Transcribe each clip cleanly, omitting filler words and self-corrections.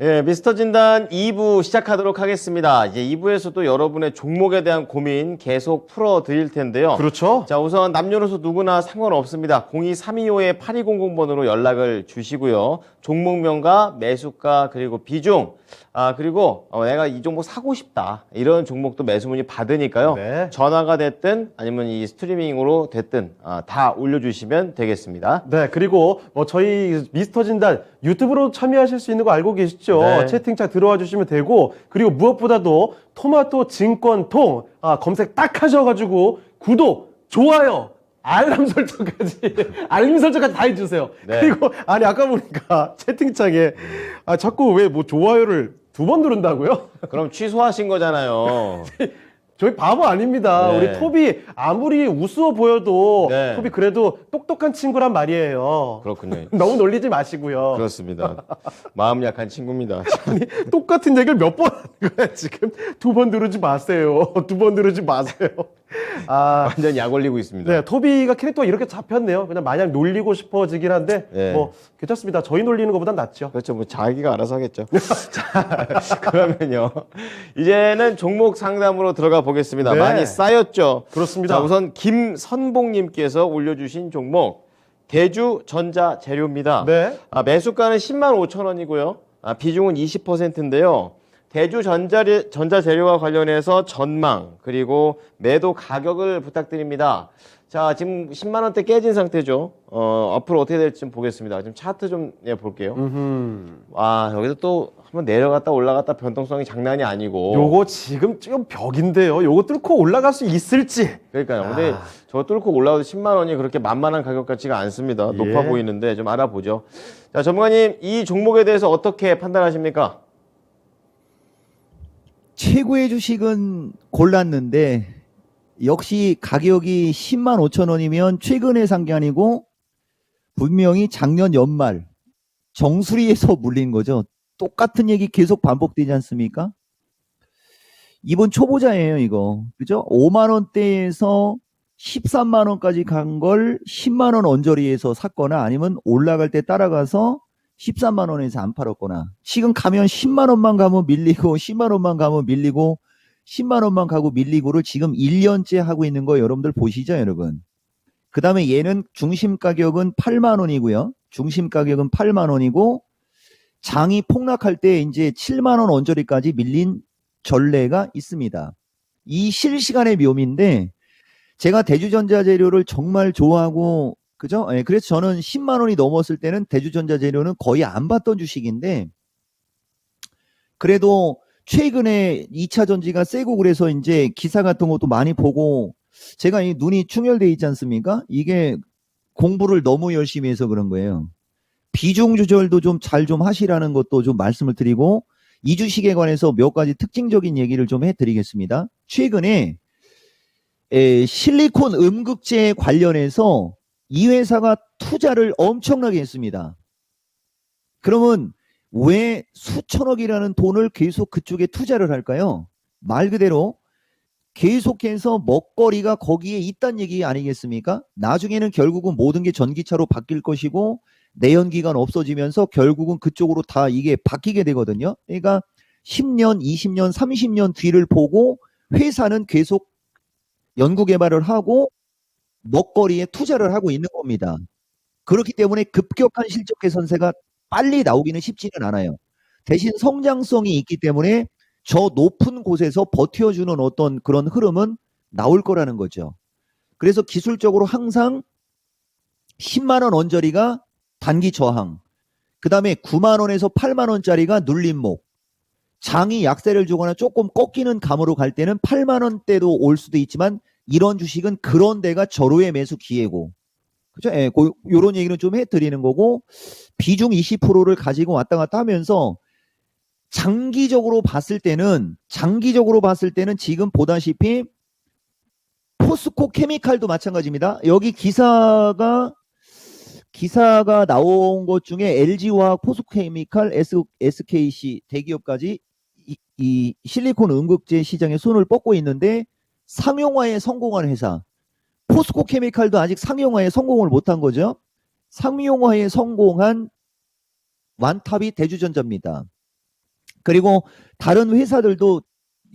예, 미스터 진단 2부 시작하도록 하겠습니다. 이제 2부에서도 여러분의 종목에 대한 고민 계속 풀어드릴 텐데요. 그렇죠. 자, 우선 남녀노소 누구나 상관없습니다. 02325-8200번으로 연락을 주시고요. 종목명과 매수가 그리고 비중, 그리고 내가 이 종목 사고 싶다. 이런 종목도 매수 문의 받으니까요. 네. 전화가 됐든 아니면 이 스트리밍으로 됐든 다 올려주시면 되겠습니다. 네, 그리고 저희 미스터 진단 유튜브로 참여하실 수 있는 거 알고 계시죠? 네. 채팅창 들어와 주시면 되고, 그리고 무엇보다도 토마토 증권통 검색 딱 하셔가지고 구독, 좋아요, 알람 설정까지 알림 설정까지 다 해주세요. 네. 그리고 아니 아까 보니까 채팅창에 자꾸 왜 뭐 좋아요를 2번 누른다고요? 그럼 취소하신 거잖아요. 저희 바보 아닙니다. 네. 우리 톱이 아무리 우스워 보여도 네. 톱이 그래도 똑똑한 친구란 말이에요. 그렇군요. 너무 놀리지 마시고요. 그렇습니다. 마음 약한 친구입니다. 아니, 똑같은 얘기를 몇 번 하는 거야, 지금. 2번 누르지 마세요. 2번 누르지 마세요. 완전 약 올리고 있습니다. 네, 토비가 캐릭터가 이렇게 잡혔네요. 그냥 마냥 놀리고 싶어지긴 한데, 네. 괜찮습니다. 저희 놀리는 것보단 낫죠. 그렇죠. 뭐 자기가 알아서 하겠죠. 자, 그러면요. 이제는 종목 상담으로 들어가 보겠습니다. 네. 많이 쌓였죠. 그렇습니다. 자, 우선 김선봉님께서 올려주신 종목 대주전자재료입니다. 네. 매수가는 10만 5천 원이고요. 비중은 20%인데요. 대주전자재료와 관련해서 전망 그리고 매도 가격을 부탁드립니다. 자, 지금 10만 원대 깨진 상태죠. 앞으로 어떻게 될지 좀 보겠습니다. 지금 차트 좀 볼게요. 여기서 또 한번 내려갔다 올라갔다 변동성이 장난이 아니고. 요거 지금 벽인데요. 요거 뚫고 올라갈 수 있을지. 그러니까요. 근데 저거 뚫고 올라가도 10만 원이 그렇게 만만한 가격 같지가 않습니다. 높아 예. 보이는데 좀 알아보죠. 자, 전문가님, 이 종목에 대해서 어떻게 판단하십니까? 최고의 주식은 골랐는데 역시 가격이 10만 5천 원이면 최근에 산 게 아니고 분명히 작년 연말 정수리에서 물린 거죠. 똑같은 얘기 계속 반복되지 않습니까? 이번 초보자예요, 이거. 그죠? 5만 원대에서 13만 원까지 간 걸 10만 원 언저리에서 샀거나 아니면 올라갈 때 따라가서 13만 원에서 안 팔았거나, 지금 가면 10만 원만 가면 밀리고 10만 원만 가면 밀리고 10만 원만 가고 밀리고를 지금 1년째 하고 있는 거 여러분들 보시죠, 여러분. 그 다음에 얘는 중심 가격은 8만 원이고요. 중심 가격은 8만 원이고 장이 폭락할 때 이제 7만 원 언저리까지 밀린 전례가 있습니다. 이 실시간의 묘미인데, 제가 대주전자재료를 정말 좋아하고, 그죠? 예, 그래서 저는 10만 원이 넘었을 때는 대주전자재료는 거의 안 봤던 주식인데, 그래도 최근에 2차 전지가 세고 그래서 이제 기사 같은 것도 많이 보고, 제가 이 눈이 충혈돼 있지 않습니까? 이게 공부를 너무 열심히 해서 그런 거예요. 비중 조절도 좀 잘 좀 하시라는 것도 좀 말씀을 드리고, 이 주식에 관해서 몇 가지 특징적인 얘기를 좀 해드리겠습니다. 최근에 실리콘 음극재 관련해서 이 회사가 투자를 엄청나게 했습니다. 그러면 왜 수천억이라는 돈을 계속 그쪽에 투자를 할까요? 말 그대로 계속해서 먹거리가 거기에 있다는 얘기 아니겠습니까? 나중에는 결국은 모든 게 전기차로 바뀔 것이고 내연기관 없어지면서 결국은 그쪽으로 다 이게 바뀌게 되거든요. 그러니까 10년, 20년, 30년 뒤를 보고 회사는 계속 연구개발을 하고 먹거리에 투자를 하고 있는 겁니다. 그렇기 때문에 급격한 실적 개선세가 빨리 나오기는 쉽지는 않아요. 대신 성장성이 있기 때문에 저 높은 곳에서 버텨주는 어떤 그런 흐름은 나올 거라는 거죠. 그래서 기술적으로 항상 10만 원 언저리가 단기 저항, 그 다음에 9만 원에서 8만 원짜리가 눌림목, 장이 약세를 주거나 조금 꺾이는 감으로 갈 때는 8만 원대도 올 수도 있지만 이런 주식은 그런 데가 절호의 매수 기회고, 그죠? 예, 요런 얘기는 좀 해드리는 거고, 비중 20%를 가지고 왔다 갔다 하면서 장기적으로 봤을 때는 지금 보다시피 포스코 케미칼도 마찬가지입니다. 여기 기사가 나온 것 중에 LG화학, 포스코케미칼, SKC 대기업까지 이 실리콘 음극재 시장에 손을 뻗고 있는데 상용화에 성공한 회사, 포스코케미칼도 아직 상용화에 성공을 못한 거죠. 상용화에 성공한 완탑이 대주전자입니다. 그리고 다른 회사들도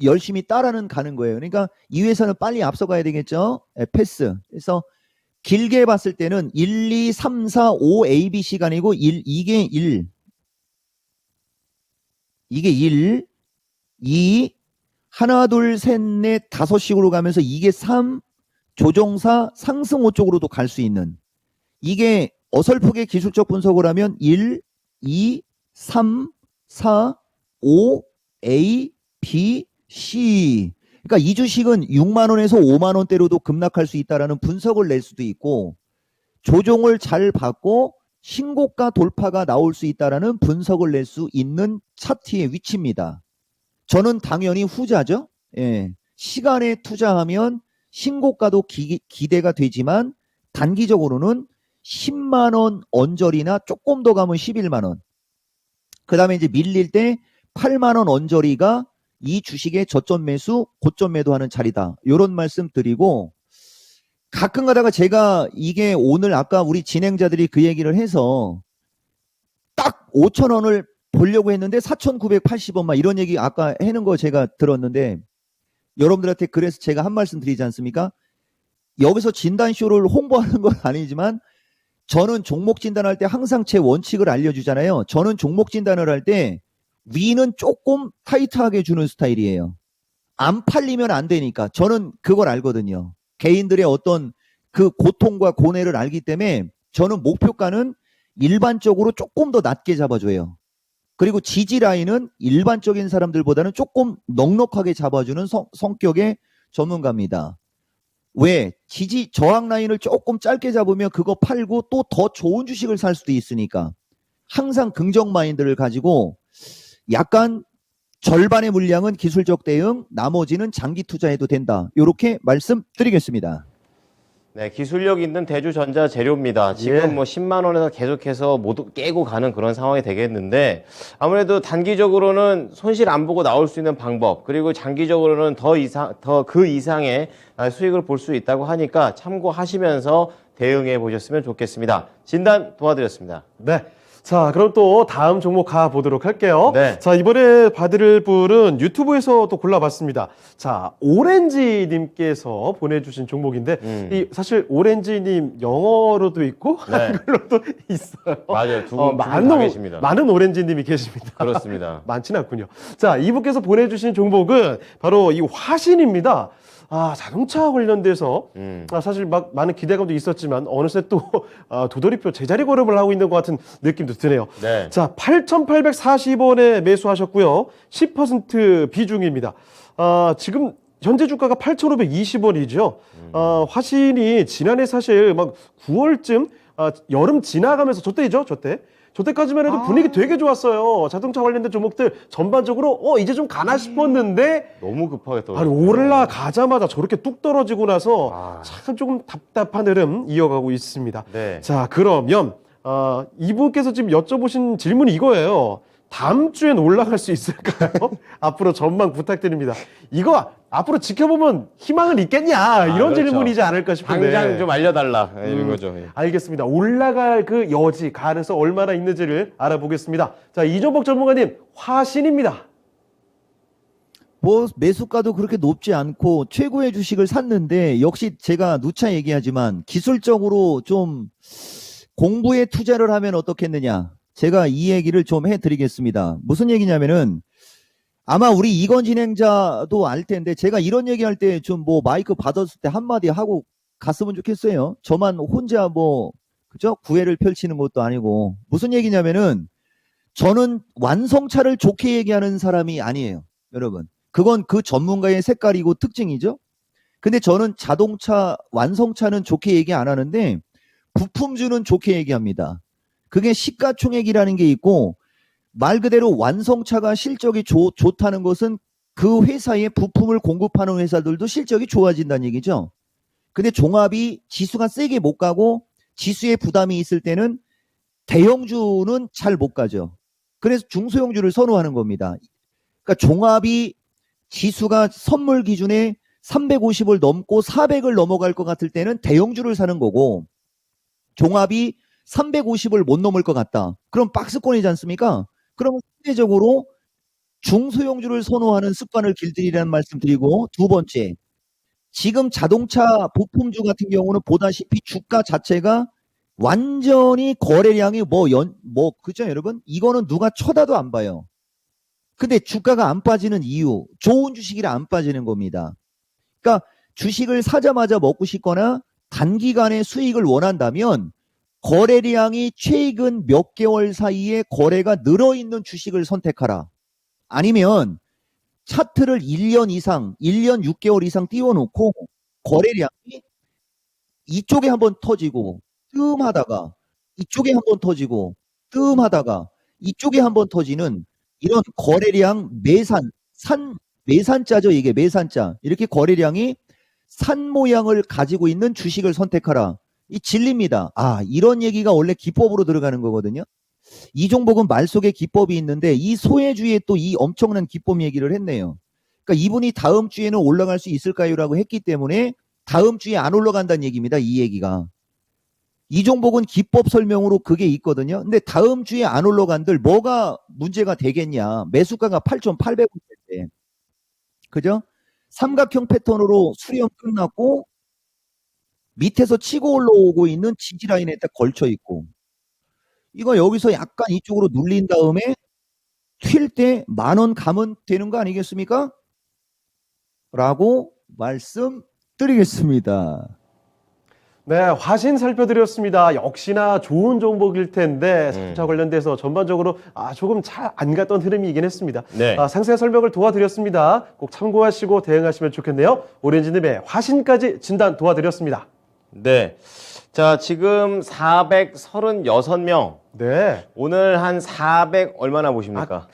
열심히 따라는 가는 거예요. 그러니까 이 회사는 빨리 앞서가야 되겠죠. 패스. 그래서 길게 봤을 때는 1, 2, 3, 4, 5 ABC가 아니고 이게 1. 이게 1, 2, 하나, 둘, 셋, 넷, 다섯씩으로 가면서 이게 3, 조종사, 상승호 쪽으로도 갈 수 있는. 이게 어설프게 기술적 분석을 하면 1, 2, 3, 4, 5, A, B, C. 그러니까 이 주식은 6만 원에서 5만 원대로도 급락할 수 있다라는 분석을 낼 수도 있고, 조종을 잘 받고 신고가 돌파가 나올 수 있다라는 분석을 낼 수 있는 차트의 위치입니다. 저는 당연히 후자죠. 예. 시간에 투자하면 신고가도 기대가 되지만 단기적으로는 10만 원 언저리나 조금 더 가면 11만 원. 그 다음에 이제 밀릴 때 8만 원 언저리가 이 주식의 저점 매수, 고점 매도하는 자리다. 이런 말씀 드리고, 가끔 가다가 제가 이게 오늘 아까 우리 진행자들이 그 얘기를 해서 딱 5천 원을 보려고 했는데 4,980원만 이런 얘기 아까 해는 거 제가 들었는데, 여러분들한테 그래서 제가 한 말씀 드리지 않습니까? 여기서 진단쇼를 홍보하는 건 아니지만 저는 종목 진단할 때 항상 제 원칙을 알려주잖아요. 저는 종목 진단을 할 때 위는 조금 타이트하게 주는 스타일이에요. 안 팔리면 안 되니까. 저는 그걸 알거든요. 개인들의 어떤 그 고통과 고뇌를 알기 때문에 저는 목표가는 일반적으로 조금 더 낮게 잡아줘요. 그리고 지지 라인은 일반적인 사람들보다는 조금 넉넉하게 잡아주는 성격의 전문가입니다. 왜? 지지 저항 라인을 조금 짧게 잡으면 그거 팔고 또 더 좋은 주식을 살 수도 있으니까 항상 긍정 마인드를 가지고 약간 절반의 물량은 기술적 대응, 나머지는 장기 투자해도 된다. 이렇게 말씀드리겠습니다. 네, 기술력 있는 대주전자 재료입니다. 지금 예. 뭐 10만 원에서 계속해서 모두 깨고 가는 그런 상황이 되겠는데, 아무래도 단기적으로는 손실 안 보고 나올 수 있는 방법, 그리고 장기적으로는 더 그 이상의 수익을 볼 수 있다고 하니까 참고하시면서 대응해 보셨으면 좋겠습니다. 진단 도와드렸습니다. 네. 자, 그럼 또 다음 종목 가보도록 할게요. 네. 자, 이번에 봐드릴 분은 유튜브에서 또 골라봤습니다. 자, 오렌지님께서 보내주신 종목인데, 이 사실 오렌지님 영어로도 있고, 네. 한글로도 있어요. 맞아요. 두 분 다 계십니다. 많은 오렌지님이 계십니다. 그렇습니다. 많지는 않군요. 자, 이분께서 보내주신 종목은 바로 이 화신입니다. 아, 자동차 관련돼서 사실 막 많은 기대감도 있었지만 어느새 또 도돌이표 제자리 걸음을 하고 있는 것 같은 느낌도 드네요. 네. 자, 8,840원에 매수하셨고요. 10% 비중입니다. 지금 현재 주가가 8,520원이죠. 화신이 지난해 사실 막 9월쯤 여름 지나가면서 저때까지만 해도 분위기 되게 좋았어요. 자동차 관련된 종목들 전반적으로 이제 좀 가나 싶었는데 너무 급하게 아니 올라가자마자 저렇게 뚝 떨어지고 나서 참 조금 답답한 흐름 이어가고 있습니다. 네. 자, 그러면 이분께서 지금 여쭤보신 질문이 이거예요. 다음 주엔 올라갈 수 있을까요? 앞으로 전망 부탁드립니다. 이거 앞으로 지켜보면 희망은 있겠냐? 이런 그렇죠. 질문이지 않을까 싶은데. 당장 좀 알려달라 이런 거죠. 예. 알겠습니다. 올라갈 그 여지, 가능성 얼마나 있는지를 알아보겠습니다. 자, 이종복 전문가님, 화신입니다. 뭐 매수가도 그렇게 높지 않고 최고의 주식을 샀는데, 역시 제가 누차 얘기하지만 기술적으로 좀 공부에 투자를 하면 어떻겠느냐. 제가 이 얘기를 좀 해드리겠습니다. 무슨 얘기냐면은, 아마 우리 이건 진행자도 알 텐데, 제가 이런 얘기할 때 좀 뭐 마이크 받았을 때 한마디 하고 갔으면 좋겠어요. 저만 혼자 그죠? 구애를 펼치는 것도 아니고. 무슨 얘기냐면은, 저는 완성차를 좋게 얘기하는 사람이 아니에요. 여러분. 그건 그 전문가의 색깔이고 특징이죠. 근데 저는 자동차, 완성차는 좋게 얘기 안 하는데, 부품주는 좋게 얘기합니다. 그게 시가총액이라는 게 있고, 말 그대로 완성차가 실적이 좋다는 것은 그 회사의 부품을 공급하는 회사들도 실적이 좋아진다는 얘기죠. 근데 종합이 지수가 세게 못 가고 지수에 부담이 있을 때는 대형주는 잘 못 가죠. 그래서 중소형주를 선호하는 겁니다. 그러니까 종합이 지수가 선물 기준에 350을 넘고 400을 넘어갈 것 같을 때는 대형주를 사는 거고, 종합이 350을 못 넘을 것 같다. 그럼 박스권이지 않습니까? 그러면 상대적으로 중소형주를 선호하는 습관을 길들이라는 말씀 드리고, 두 번째, 지금 자동차 부품주 같은 경우는 보다시피 주가 자체가 완전히 거래량이 그죠, 여러분? 이거는 누가 쳐다도 안 봐요. 근데 주가가 안 빠지는 이유, 좋은 주식이라 안 빠지는 겁니다. 그러니까 주식을 사자마자 먹고 싶거나 단기간에 수익을 원한다면 거래량이 최근 몇 개월 사이에 거래가 늘어있는 주식을 선택하라. 아니면 차트를 1년 이상, 1년 6개월 이상 띄워놓고 거래량이 이쪽에 한번 터지고 뜸하다가 이쪽에 한번 터지고 뜸하다가 이쪽에 한번 터지는 이런 거래량 매산자죠. 이게 매산자. 이렇게 거래량이 산 모양을 가지고 있는 주식을 선택하라. 이 진리입니다. 이런 얘기가 원래 기법으로 들어가는 거거든요. 이 종목은 말 속에 기법이 있는데 이 소외주에 또 이 엄청난 기법 얘기를 했네요. 그러니까 이분이 다음 주에는 올라갈 수 있을까요? 라고 했기 때문에 다음 주에 안 올라간다는 얘기입니다. 이 얘기가. 이 종목은 기법 설명으로 그게 있거든요. 근데 다음 주에 안 올라간들 뭐가 문제가 되겠냐. 매수가가 8,800원대. 그죠? 삼각형 패턴으로 수렴 끝났고 밑에서 치고 올라오고 있는 지지라인에 딱 걸쳐 있고 이거 여기서 약간 이쪽으로 눌린 다음에 튈 때 10,000원 가면 되는 거 아니겠습니까? 라고 말씀드리겠습니다. 네, 화신 살펴드렸습니다. 역시나 좋은 종목일 텐데 자동차 관련돼서 전반적으로 조금 잘 안 갔던 흐름이긴 했습니다. 네. 상세한 설명을 도와드렸습니다. 꼭 참고하시고 대응하시면 좋겠네요. 오렌지님의 화신까지 진단 도와드렸습니다. 네. 자, 지금 436명. 네. 오늘 한 400 얼마나 보십니까?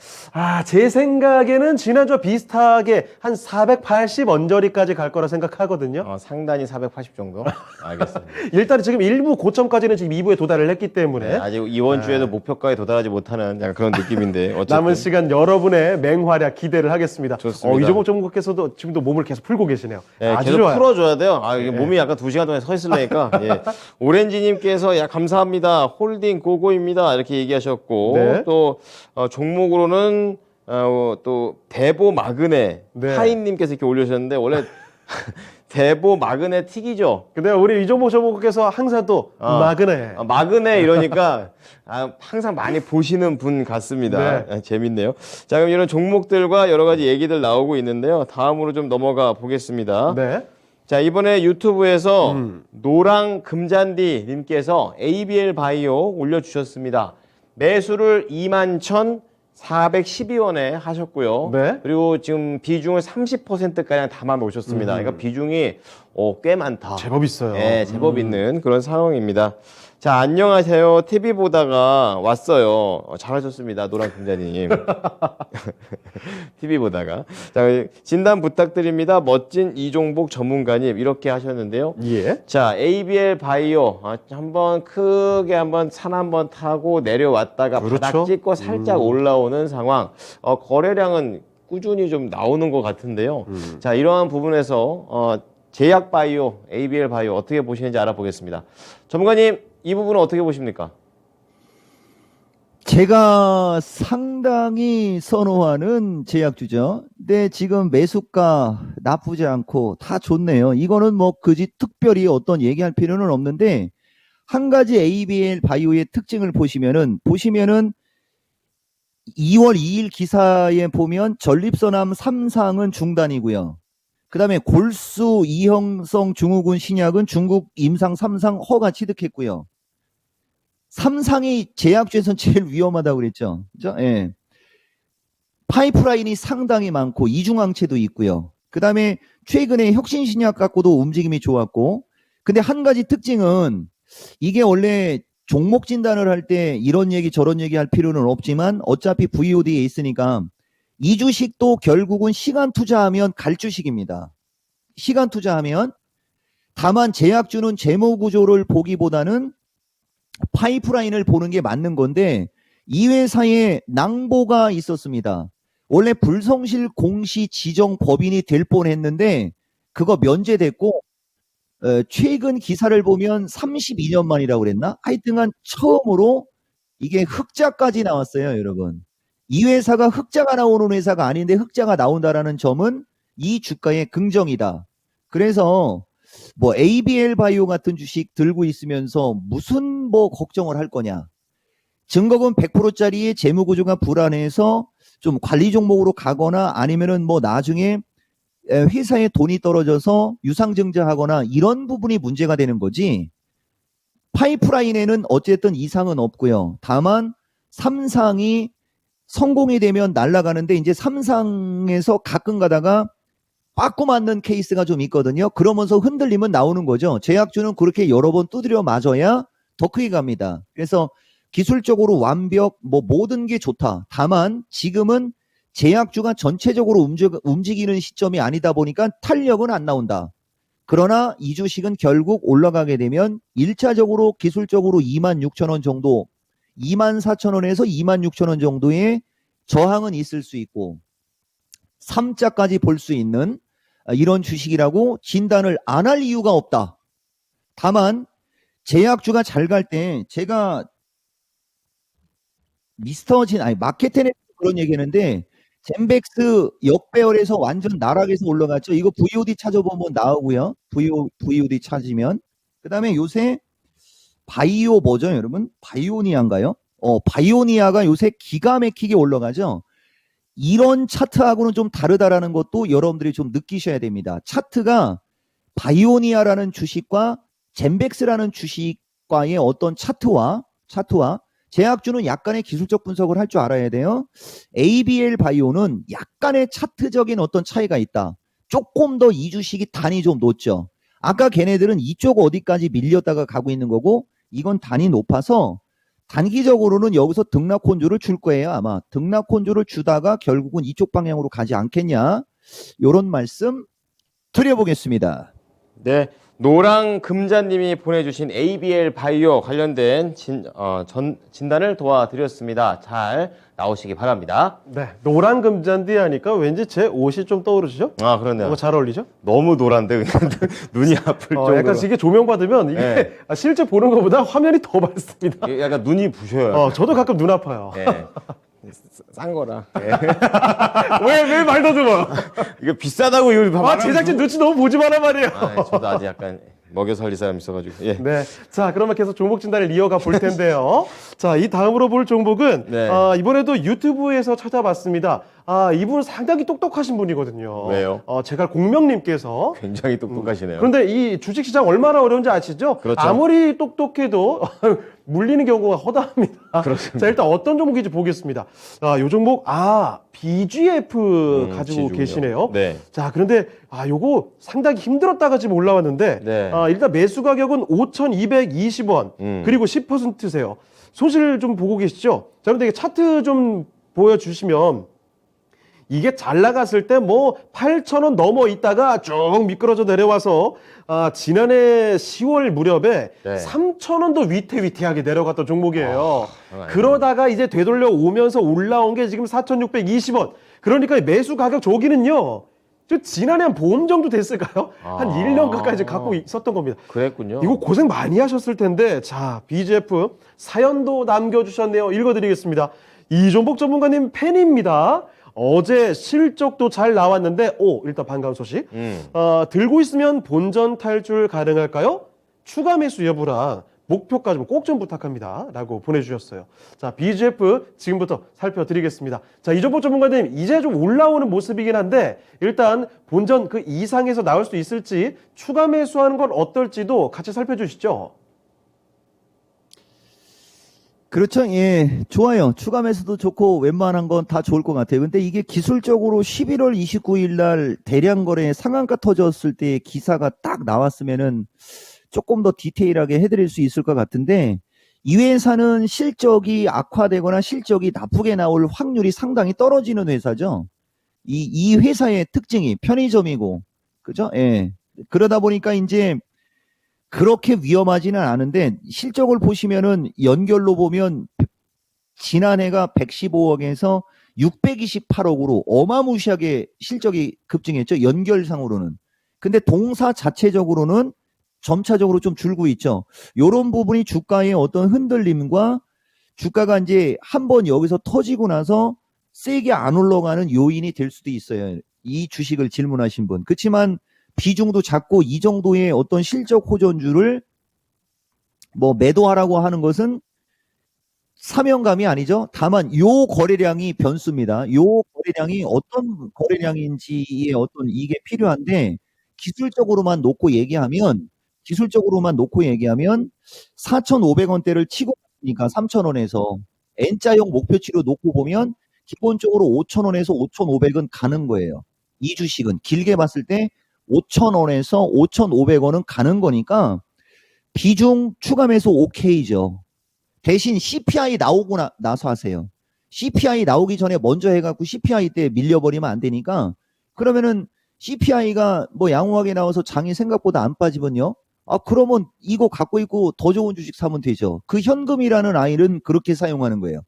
제 생각에는 지난주와 비슷하게 한 480 언저리까지 갈 거라 생각하거든요. 상단이 480 정도? 알겠습니다. 일단 지금 1부 고점까지는 지금 2부에 도달을 했기 때문에 네, 아직 이번 주에도 목표가에 도달하지 못하는 약간 그런 느낌인데 어쨌든 남은 시간 여러분의 맹활약 기대를 하겠습니다. 좋습니다. 이종목 종목께서도 지금도 몸을 계속 풀고 계시네요. 네, 아주 계속 좋아요. 풀어줘야 돼요. 이게 몸이 약간 2시간 동안 서 있으려니까. 예. 오렌지님께서 감사합니다. 홀딩 고고입니다. 이렇게 얘기하셨고 네. 또 종목으로는 또 대보 마그네 네. 하인님께서 이렇게 올려주셨는데 원래 대보 마그네 틱이죠. 근데 우리 이종목 종목께서 항상 또 마그네. 마그네 이러니까 항상 많이 보시는 분 같습니다. 네. 재밌네요. 자, 그럼 이런 종목들과 여러 가지 얘기들 나오고 있는데요. 다음으로 좀 넘어가 보겠습니다. 네. 자, 이번에 유튜브에서 노랑 금잔디 님께서 ABL 바이오 올려주셨습니다. 매수를 21,412원에 하셨고요. 네. 그리고 지금 비중을 30%가량 담아 놓으셨습니다. 그러니까 비중이 꽤 많다. 제법 있어요. 네, 제법 있는 그런 상황입니다. 자, 안녕하세요. TV 보다가 왔어요. 잘하셨습니다. 노랑 금자님. TV 보다가. 자, 진단 부탁드립니다. 멋진 이종복 전문가님. 이렇게 하셨는데요. 예. 자, ABL 바이오. 한번 크게 한번 산 한번 타고 내려왔다가 그렇죠. 바닥 찍고 살짝 올라오는 상황. 거래량은 꾸준히 좀 나오는 것 같은데요. 자, 이러한 부분에서 제약 바이오, ABL 바이오 어떻게 보시는지 알아보겠습니다. 전문가님, 이 부분은 어떻게 보십니까? 제가 상당히 선호하는 제약주죠. 근데 지금 매수가 나쁘지 않고 다 좋네요. 이거는 뭐 그지 특별히 어떤 얘기할 필요는 없는데 한 가지 ABL 바이오의 특징을 보시면은 2월 2일 기사에 보면 전립선암 3상은 중단이고요. 그 다음에 골수 2형성 증후군 신약은 중국 임상 3상 허가 취득했고요. 3상이 제약주에서는 제일 위험하다고 그랬죠. 그죠? 예. 파이프라인이 상당히 많고 이중항체도 있고요. 그 다음에 최근에 혁신신약 갖고도 움직임이 좋았고, 근데 한 가지 특징은 이게 원래 종목 진단을 할 때 이런 얘기 저런 얘기 할 필요는 없지만 어차피 VOD에 있으니까 이 주식도 결국은 시간 투자하면 갈 주식입니다. 시간 투자하면. 다만 제약주는 재무 구조를 보기보다는 파이프라인을 보는 게 맞는 건데 이 회사에 낭보가 있었습니다. 원래 불성실 공시 지정 법인이 될 뻔했는데 그거 면제됐고 최근 기사를 보면 32년 만이라고 그랬나? 하여튼간 처음으로 이게 흑자까지 나왔어요, 여러분. 이 회사가 흑자가 나오는 회사가 아닌데 흑자가 나온다라는 점은 이 주가의 긍정이다. 그래서 뭐 ABL 바이오 같은 주식 들고 있으면서 무슨 뭐 걱정을 할 거냐. 증거금 100%짜리의 재무구조가 불안해서 좀 관리 종목으로 가거나 아니면은 뭐 나중에 회사에 돈이 떨어져서 유상증자하거나 이런 부분이 문제가 되는 거지. 파이프라인에는 어쨌든 이상은 없고요. 다만 3상이 성공이 되면 날아가는데 이제 3상에서 가끔 가다가 빠꾸 맞는 케이스가 좀 있거든요. 그러면서 흔들림은 나오는 거죠. 제약주는 그렇게 여러 번 두드려 맞아야 더 크게 갑니다. 그래서 기술적으로 완벽, 뭐 모든 게 좋다. 다만 지금은 제약주가 전체적으로 움직이는 시점이 아니다 보니까 탄력은 안 나온다. 그러나 이 주식은 결국 올라가게 되면 1차적으로 기술적으로 26,000원 정도, 24,000원에서 26,000원 정도의 저항은 있을 수 있고 3자까지 볼 수 있는 이런 주식이라고 진단을 안 할 이유가 없다. 다만 제약주가 잘 갈 때 제가 마케텐에 그런 얘기했는데 젠백스 역배열에서 완전 나락에서 올라갔죠. 이거 VOD 찾아보면 나오고요. VOD 찾으면. 그 다음에 요새 바이오 뭐죠, 여러분? 바이오니아인가요? 바이오니아가 요새 기가 막히게 올라가죠. 이런 차트하고는 좀 다르다라는 것도 여러분들이 좀 느끼셔야 됩니다. 차트가 바이오니아라는 주식과 젠백스라는 주식과의 어떤 차트와 제약주는 약간의 기술적 분석을 할 줄 알아야 돼요. ABL 바이오는 약간의 차트적인 어떤 차이가 있다. 조금 더 이 주식이 단이 좀 높죠. 아까 걔네들은 이쪽 어디까지 밀렸다가 가고 있는 거고 이건 단이 높아서 단기적으로는 여기서 등락콘조를 줄 거예요. 아마 등락콘조를 주다가 결국은 이쪽 방향으로 가지 않겠냐. 이런 말씀 드려보겠습니다. 네, 노랑 금자님이 보내주신 ABL 바이오 관련된 진단을 도와드렸습니다. 잘 나오시기 바랍니다. 네, 노란 금잔디 하니까 왠지 제 옷이 좀 떠오르시죠? 아, 그렇네요. 잘 어울리죠? 너무 노란데 그냥 눈이 아플 정도로. 약간 이게 조명 받으면 이게 네. 실제 보는 것보다 화면이 더 밝습니다. 약간 눈이 부셔요. 저도 가끔 눈 아파요. 네. 싼 거라. 네. 왜 말 더듬어? 이거 비싸다고 이거 제작진 눈치 너무 보지 마란 말이에요. 저도 아직 약간 먹여 살릴 사람 있어가지고. 예. 네. 자, 그러면 계속 종목 진단을 이어가 볼 텐데요. 자, 이 다음으로 볼 종목은 네. 이번에도 유튜브에서 찾아봤습니다. 이분은 상당히 똑똑하신 분이거든요. 왜요? 제가 공명님께서 굉장히 똑똑하시네요. 그런데 이 주식시장 얼마나 어려운지 아시죠? 그렇죠. 아무리 똑똑해도 물리는 경우가 허다합니다. 그렇습니다. 자, 일단 어떤 종목인지 보겠습니다. 이 종목, BGF 가지고 지주군요. 계시네요. 네. 자, 그런데, 요거 상당히 힘들었다가 지금 올라왔는데, 네. 일단 매수 가격은 5,220원, 그리고 10%세요. 소실 좀 보고 계시죠? 자, 그런데 이게 차트 좀 보여주시면, 이게 잘 나갔을 때 뭐 8,000원 넘어 있다가 쭉 미끄러져 내려와서 지난해 10월 무렵에 네. 3,000원도 위태위태하게 내려갔던 종목이에요. 정말. 그러다가 이제 되돌려 오면서 올라온 게 지금 4,620원. 그러니까 매수 가격 저기는요. 지난해 한 봄 정도 됐을까요? 한 1년 가까이 이제 갖고 있었던 겁니다. 그랬군요. 이거 고생 많이 하셨을 텐데, 자, BGF 사연도 남겨주셨네요. 읽어드리겠습니다. 이종복 전문가님 팬입니다. 어제 실적도 잘 나왔는데, 일단 반가운 소식. 들고 있으면 본전 탈출 가능할까요? 추가 매수 여부랑 목표까지 꼭 좀 부탁합니다. 라고 보내주셨어요. 자, BGF 지금부터 살펴드리겠습니다. 자, 이종복 전문가님, 이제 좀 올라오는 모습이긴 한데, 일단 본전 그 이상에서 나올 수 있을지, 추가 매수하는 건 어떨지도 같이 살펴주시죠. 그렇죠. 예, 좋아요. 추가 매수도 좋고 웬만한 건 다 좋을 것 같아요. 근데 이게 기술적으로 11월 29일 날 대량 거래 상한가 터졌을 때 기사가 딱 나왔으면은 조금 더 디테일하게 해드릴 수 있을 것 같은데, 이 회사는 실적이 악화되거나 실적이 나쁘게 나올 확률이 상당히 떨어지는 회사죠. 이 회사의 특징이 편의점이고, 그죠? 예. 그러다 보니까 이제 그렇게 위험하지는 않은데, 실적을 보시면은 연결로 보면 지난해가 115억에서 628억으로 어마무시하게 실적이 급증했죠. 연결상으로는. 근데 동사 자체적으로는 점차적으로 좀 줄고 있죠. 요런 부분이 주가의 어떤 흔들림과 주가가 이제 한번 여기서 터지고 나서 세게 안 올라가는 요인이 될 수도 있어요. 이 주식을 질문하신 분. 그렇지만 비중도 작고 이 정도의 어떤 실적 호전주를 뭐 매도하라고 하는 것은 사명감이 아니죠. 다만 요 거래량이 변수입니다. 요 거래량이 어떤 거래량인지의 어떤 이게 필요한데 기술적으로만 놓고 얘기하면 4,500원대를 치고 갔으니까 3,000원에서 N자형 목표치로 놓고 보면 기본적으로 5,000원에서 5,500원 가는 거예요. 이 주식은 길게 봤을 때 5,000원에서 5,500원은 가는 거니까 비중 추가 매수 오케이죠. 대신 CPI 나오고 나서 하세요. CPI 나오기 전에 먼저 해갖고 CPI 때 밀려버리면 안 되니까 그러면은 CPI가 뭐 양호하게 나와서 장이 생각보다 안 빠지면요. 그러면 이거 갖고 있고 더 좋은 주식 사면 되죠. 그 현금이라는 아이는 그렇게 사용하는 거예요.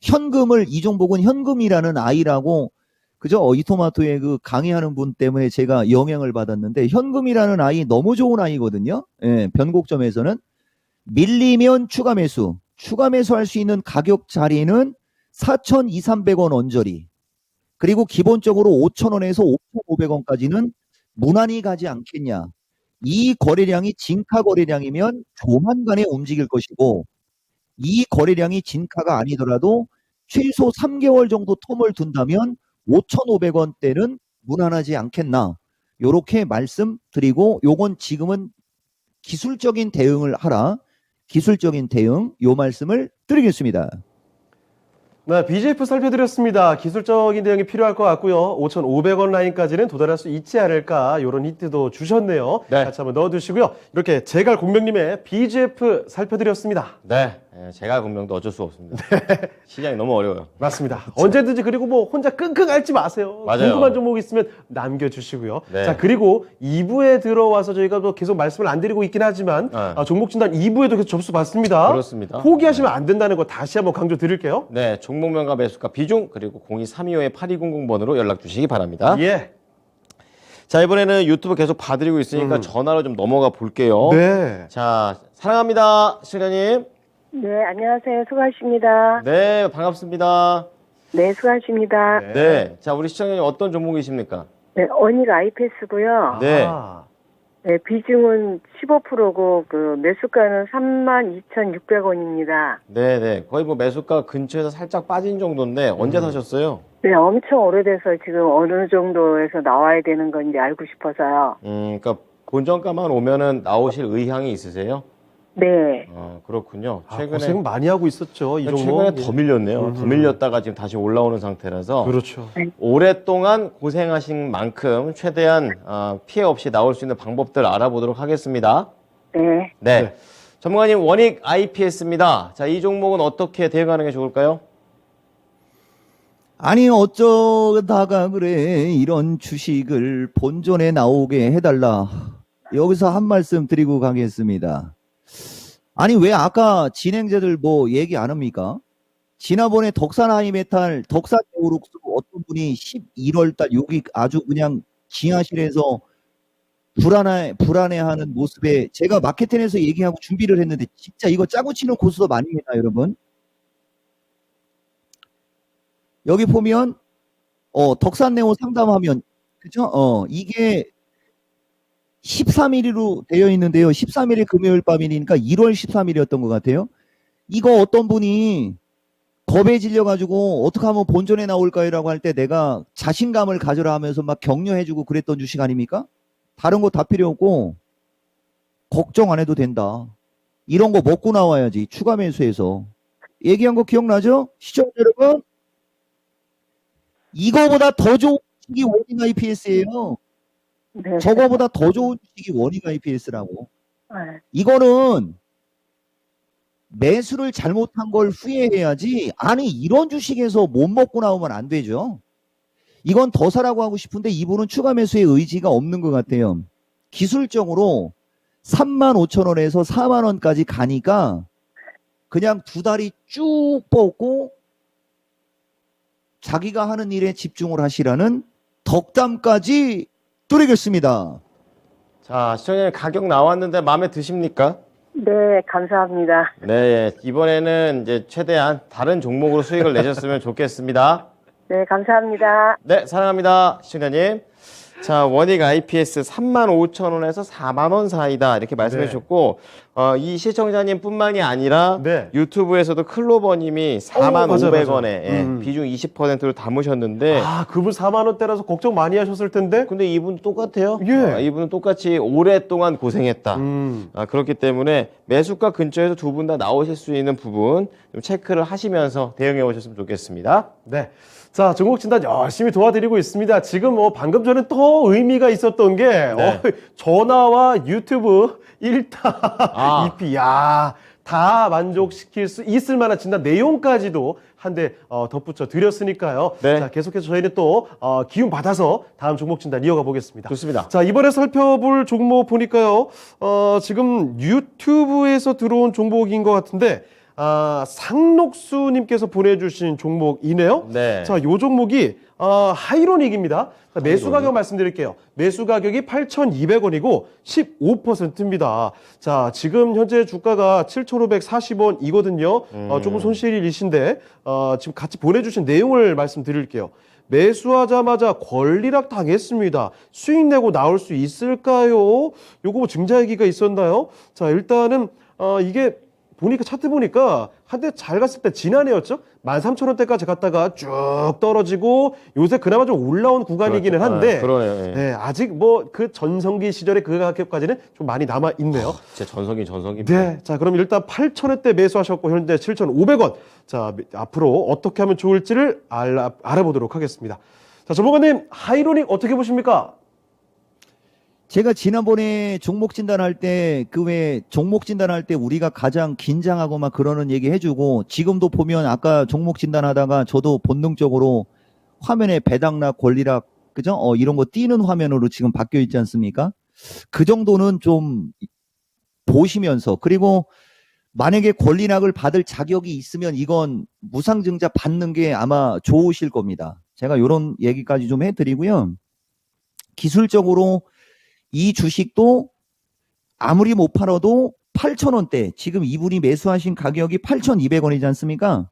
현금을 이종복은 현금이라는 아이라고 그죠? 이토마토의 그 강의하는 분 때문에 제가 영향을 받았는데 현금이라는 아이 너무 좋은 아이거든요. 예, 변곡점에서는 밀리면 추가 매수할 수 있는 가격 자리는 4,200~300원 언저리. 그리고 기본적으로 5,000원에서 5,500원까지는 무난히 가지 않겠냐. 이 거래량이 진카 거래량이면 조만간에 움직일 것이고 이 거래량이 진카가 아니더라도 최소 3개월 정도 텀을 둔다면 5,500원대는 무난하지 않겠나. 요렇게 말씀드리고 요건 지금은 기술적인 대응을 하라. 기술적인 대응 요 말씀을 드리겠습니다. 네, BGF 살펴드렸습니다. 기술적인 대응이 필요할 것 같고요. 5,500원 라인까지는 도달할 수 있지 않을까 이런 힌트도 주셨네요. 네. 같이 한번 넣어두시고요. 이렇게 제갈 공명님의 BGF 살펴드렸습니다. 네, 제가 분명도 어쩔 수 없습니다. 시장이 너무 어려워요. 맞습니다. 언제든지 그리고 뭐 혼자 끙끙 앓지 마세요. 맞아요. 궁금한 종목 있으면 남겨주시고요. 네. 자, 그리고 2부에 들어와서 저희가 또 계속 말씀을 안 드리고 있긴 하지만 종목 진단 2부에도 계속 접수 받습니다. 그렇습니다. 포기하시면 안 된다는 거 다시 한번 강조 드릴게요. 네, 종목명과 매수가 비중 그리고 023252-8200번으로 연락 주시기 바랍니다. 예. 자, 이번에는 유튜브 계속 봐드리고 있으니까 전화로 좀 넘어가 볼게요. 네. 자, 사랑합니다, 실장님. 네, 안녕하세요. 수고하십니다. 네, 반갑습니다. 네, 수고하십니다. 네. 네, 자, 우리 시청자님 어떤 종목이십니까? 네, 어닉 아이패스고요. 네. 네, 비중은 15%고 그 매수가는 32,600원입니다. 네, 네. 거의 뭐 매수가 근처에서 살짝 빠진 정도인데 언제 사셨어요? 네, 엄청 오래돼서 지금 어느 정도에서 나와야 되는 건지 알고 싶어서요. 그러니까 본전가만 오면은 나오실 의향이 있으세요? 네. 그렇군요. 고생 많이 하고 있었죠. 이 종목. 최근에 더 밀렸네요. 더 밀렸다가 지금 다시 올라오는 상태라서 그렇죠. 오랫동안 고생하신 만큼 최대한 피해 없이 나올 수 있는 방법들 알아보도록 하겠습니다. 네. 네. 전문가님, 원익 IPS입니다. 자, 이 종목은 어떻게 대응하는 게 좋을까요? 아니 어쩌다가 그래 이런 주식을 본전에 나오게 해달라. 여기서 한 말씀 드리고 가겠습니다. 아니 왜 아까 진행자들 뭐 얘기 안 합니까? 지난번에 덕산하이메탈, 덕산에오룩스 어떤 분이 11월 달 여기 아주 그냥 지하실에서 불안해하는 모습에 제가 마케팅에서 얘기하고 준비를 했는데 진짜 이거 짜고 치는 고스톱 아닙니다, 여러분. 여기 보면 덕산네오 상담하면 그죠? 이게 13일로 되어 있는데요. 13일이 금요일 밤이니까 1월 13일이었던 것 같아요. 이거 어떤 분이 겁에 질려가지고 어떻게 하면 본전에 나올까요라고 할 때 내가 자신감을 가져라 하면서 막 격려해주고 그랬던 주식 아닙니까? 다른 거 다 필요 없고 걱정 안 해도 된다. 이런 거 먹고 나와야지. 추가 매수해서. 얘기한 거 기억나죠? 시청자 여러분? 이거보다 더 좋은 주식이 원익 IPS예요. 네. 저거보다 더 좋은 주식이 원익 IPS라고. 네. 이거는 매수를 잘못한 걸 후회해야지. 아니 이런 주식에서 못 먹고 나오면 안 되죠. 이건 더 사라고 하고 싶은데 이분은 추가 매수의 의지가 없는 것 같아요. 기술적으로 35,000원에서 4만원까지 가니까 그냥 두 다리 쭉 뻗고 자기가 하는 일에 집중을 하시라는 덕담까지 드리겠습니다. 자, 시청자님 가격 나왔는데 마음에 드십니까? 네, 감사합니다. 네, 이번에는 이제 최대한 다른 종목으로 수익을 내셨으면 좋겠습니다. 네, 감사합니다. 네, 사랑합니다. 시청자님. 자, 원익 IPS 35,000원에서 4만 원 사이다. 이렇게 말씀해 네. 주셨고, 이 시청자님 뿐만이 아니라 네. 유튜브에서도 클로버님이 4만 맞아요, 500원에 맞아요. 비중 20%를 담으셨는데, 아, 그분 4만 원대라서 걱정 많이 하셨을 텐데. 근데 이분 똑같아요. 예. 이분은 똑같이 오랫동안 고생했다. 음. 그렇기 때문에 매수가 근처에서 두 분 다 나오실 수 있는 부분 좀 체크를 하시면서 대응해 오셨으면 좋겠습니다. 네. 자, 종목 진단 열심히 도와드리고 있습니다. 지금 뭐 방금 전에 또 의미가 있었던 게 네. 전화와 유튜브 1타 아. 2피 다 만족시킬 수 있을 만한 진단 내용까지도 한 대 덧붙여 드렸으니까요. 네. 자, 계속해서 저희는 또 기운 받아서 다음 종목 진단 이어가 보겠습니다. 좋습니다. 자, 이번에 살펴볼 종목 보니까요. 지금 유튜브에서 들어온 종목인 것 같은데 상록수님께서 보내주신 종목이네요. 네. 자, 요 종목이 하이로닉입니다. 자, 매수 하이로닉. 가격 말씀드릴게요. 매수 가격이 8,200원이고 15%입니다. 자, 지금 현재 주가가 7,540원이거든요. 조금 손실이 일신데 지금 같이 보내주신 내용을 말씀드릴게요. 매수하자마자 권리락 당했습니다. 수익 내고 나올 수 있을까요? 요거 뭐 증자 얘기가 있었나요? 자, 일단은 이게 보니까 차트 보니까 한때 잘 갔을 때 지난해였죠? 13,000원대까지 갔다가 쭉 떨어지고 요새 그나마 좀 올라온 구간이기는 그렇죠. 한데 그러네요. 예. 네, 아직 뭐 그 전성기 시절의 그 가격까지는 좀 많이 남아 있네요. 진짜 전성기. 네, 자 그럼 일단 8,000원대 매수하셨고 현재 7,500원. 자 앞으로 어떻게 하면 좋을지를 알아보도록 하겠습니다. 자 전문가님 하이로닉 어떻게 보십니까? 제가 지난번에 종목 진단할 때 그 왜 종목 진단할 때 우리가 가장 긴장하고 막 그러는 얘기 해주고 지금도 보면 아까 종목 진단하다가 저도 본능적으로 화면에 배당락 권리락 그죠? 이런 거 띄는 화면으로 지금 바뀌어 있지 않습니까? 그 정도는 좀 보시면서 그리고 만약에 권리락을 받을 자격이 있으면 이건 무상증자 받는 게 아마 좋으실 겁니다. 제가 이런 얘기까지 좀 해드리고요. 기술적으로 이 주식도 아무리 못 팔아도 8,000원대, 지금 이분이 매수하신 가격이 8,200원이지 않습니까?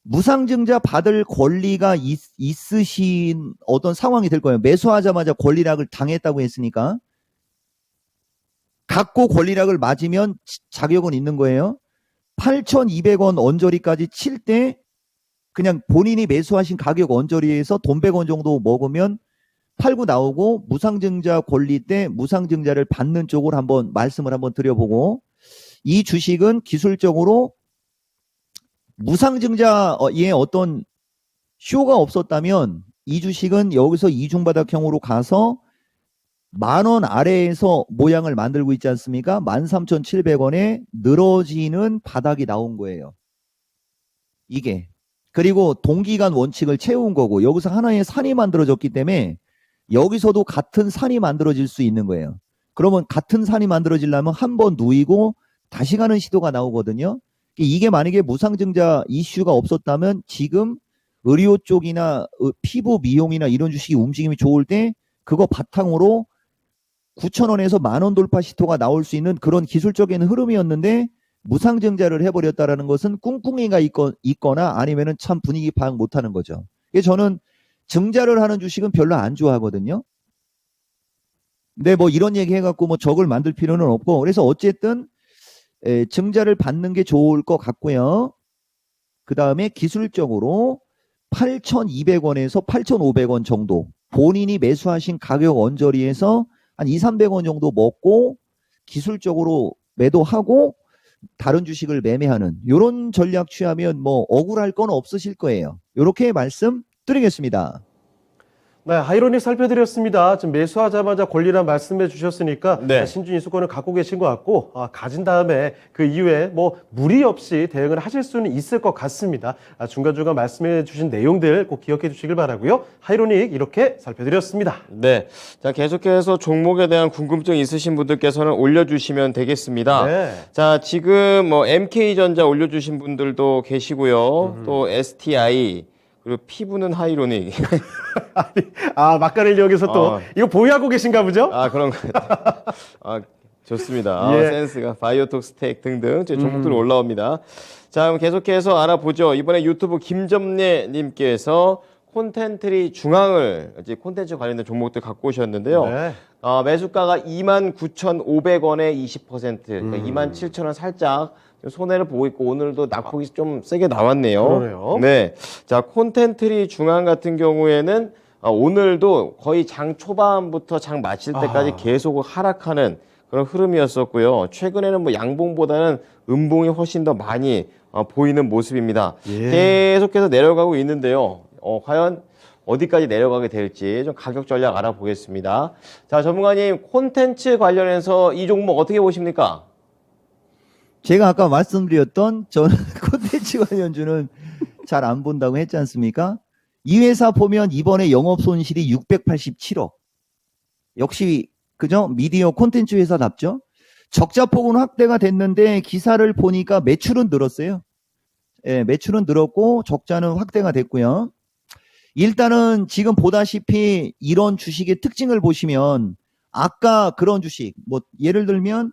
무상증자 받을 권리가 있으신 어떤 상황이 될 거예요. 매수하자마자 권리락을 당했다고 했으니까. 갖고 권리락을 맞으면 자격은 있는 거예요. 8,200원 언저리까지 칠 때 그냥 본인이 매수하신 가격 언저리에서 돈 100원 정도 먹으면 팔고 나오고 무상증자 권리 때 무상증자를 받는 쪽으로 한번 말씀을 한번 드려보고 이 주식은 기술적으로 무상증자에 어떤 쇼가 없었다면 이 주식은 여기서 이중바닥형으로 가서 10,000원 아래에서 모양을 만들고 있지 않습니까? 13,700원에 늘어지는 바닥이 나온 거예요. 이게. 그리고 동기간 원칙을 채운 거고 여기서 하나의 산이 만들어졌기 때문에 여기서도 같은 산이 만들어질 수 있는 거예요. 그러면 같은 산이 만들어지려면 한 번 누이고 다시 가는 시도가 나오거든요. 이게 만약에 무상증자 이슈가 없었다면 지금 의료 쪽이나 피부 미용이나 이런 주식이 움직임이 좋을 때 그거 바탕으로 9,000원에서 10,000원 돌파 시도가 나올 수 있는 그런 기술적인 흐름이었는데 무상증자를 해버렸다라는 것은 꿍꿍이가 있거나 아니면은 참 분위기 파악 못하는 거죠. 저는 증자를 하는 주식은 별로 안 좋아하거든요. 근데 뭐 이런 얘기 해갖고 뭐 적을 만들 필요는 없고 그래서 어쨌든 증자를 받는 게 좋을 것 같고요. 그 다음에 기술적으로 8,200원에서 8,500원 정도 본인이 매수하신 가격 언저리에서 한 200~300원 정도 먹고 기술적으로 매도하고 다른 주식을 매매하는 이런 전략 취하면 뭐 억울할 건 없으실 거예요. 이렇게 말씀드리겠습니다. 네, 하이로닉 살펴드렸습니다. 지금 매수하자마자 권리란 말씀해 주셨으니까 네. 신중히 수권을 갖고 계신 것 같고 가진 다음에 그 이후에 뭐 무리 없이 대응을 하실 수는 있을 것 같습니다. 중간중간 말씀해 주신 내용들 꼭 기억해 주시길 바라고요. 하이로닉 이렇게 살펴드렸습니다. 네. 자, 계속해서 종목에 대한 궁금증 있으신 분들께서는 올려주시면 되겠습니다. 네. 자, 지금 뭐 MK전자 올려주신 분들도 계시고요. 또 STI, 그리고 피부는 하이로닉. 막간을 여기서 또 이거 보유하고 계신가 보죠? 그런 거. 좋습니다. 예. 센스가 바이오톡 스택 등등 제 종목들이 올라옵니다. 자, 그럼 계속해서 알아보죠. 이번에 유튜브 김점례 님께서 콘텐트리 중앙을 이제 콘텐츠 관련된 종목들 갖고 오셨는데요. 네. 매수가가 29,500원에 20%, 그러니까 27,000원 살짝 손해를 보고 있고 오늘도 낙폭이 좀 세게 나왔네요. 그러네요. 네. 자, 콘텐트리 중앙 같은 경우에는 오늘도 거의 장 초반부터 장 마칠 때까지 계속 하락하는 그런 흐름이었었고요. 최근에는 뭐 양봉보다는 음봉이 훨씬 더 많이 보이는 모습입니다. 예. 계속해서 내려가고 있는데요. 과연 어디까지 내려가게 될지 좀 가격 전략 알아보겠습니다. 자, 전문가님, 콘텐츠 관련해서 이 종목 어떻게 보십니까? 제가 아까 말씀드렸던 저는 콘텐츠 관련주는 잘 안 본다고 했지 않습니까? 이 회사 보면 이번에 영업 손실이 687억. 역시 그죠? 미디어 콘텐츠 회사답죠? 적자폭은 확대가 됐는데 기사를 보니까 매출은 늘었어요. 예, 매출은 늘었고 적자는 확대가 됐고요. 일단은 지금 보다시피 이런 주식의 특징을 보시면 아까 그런 주식 뭐 예를 들면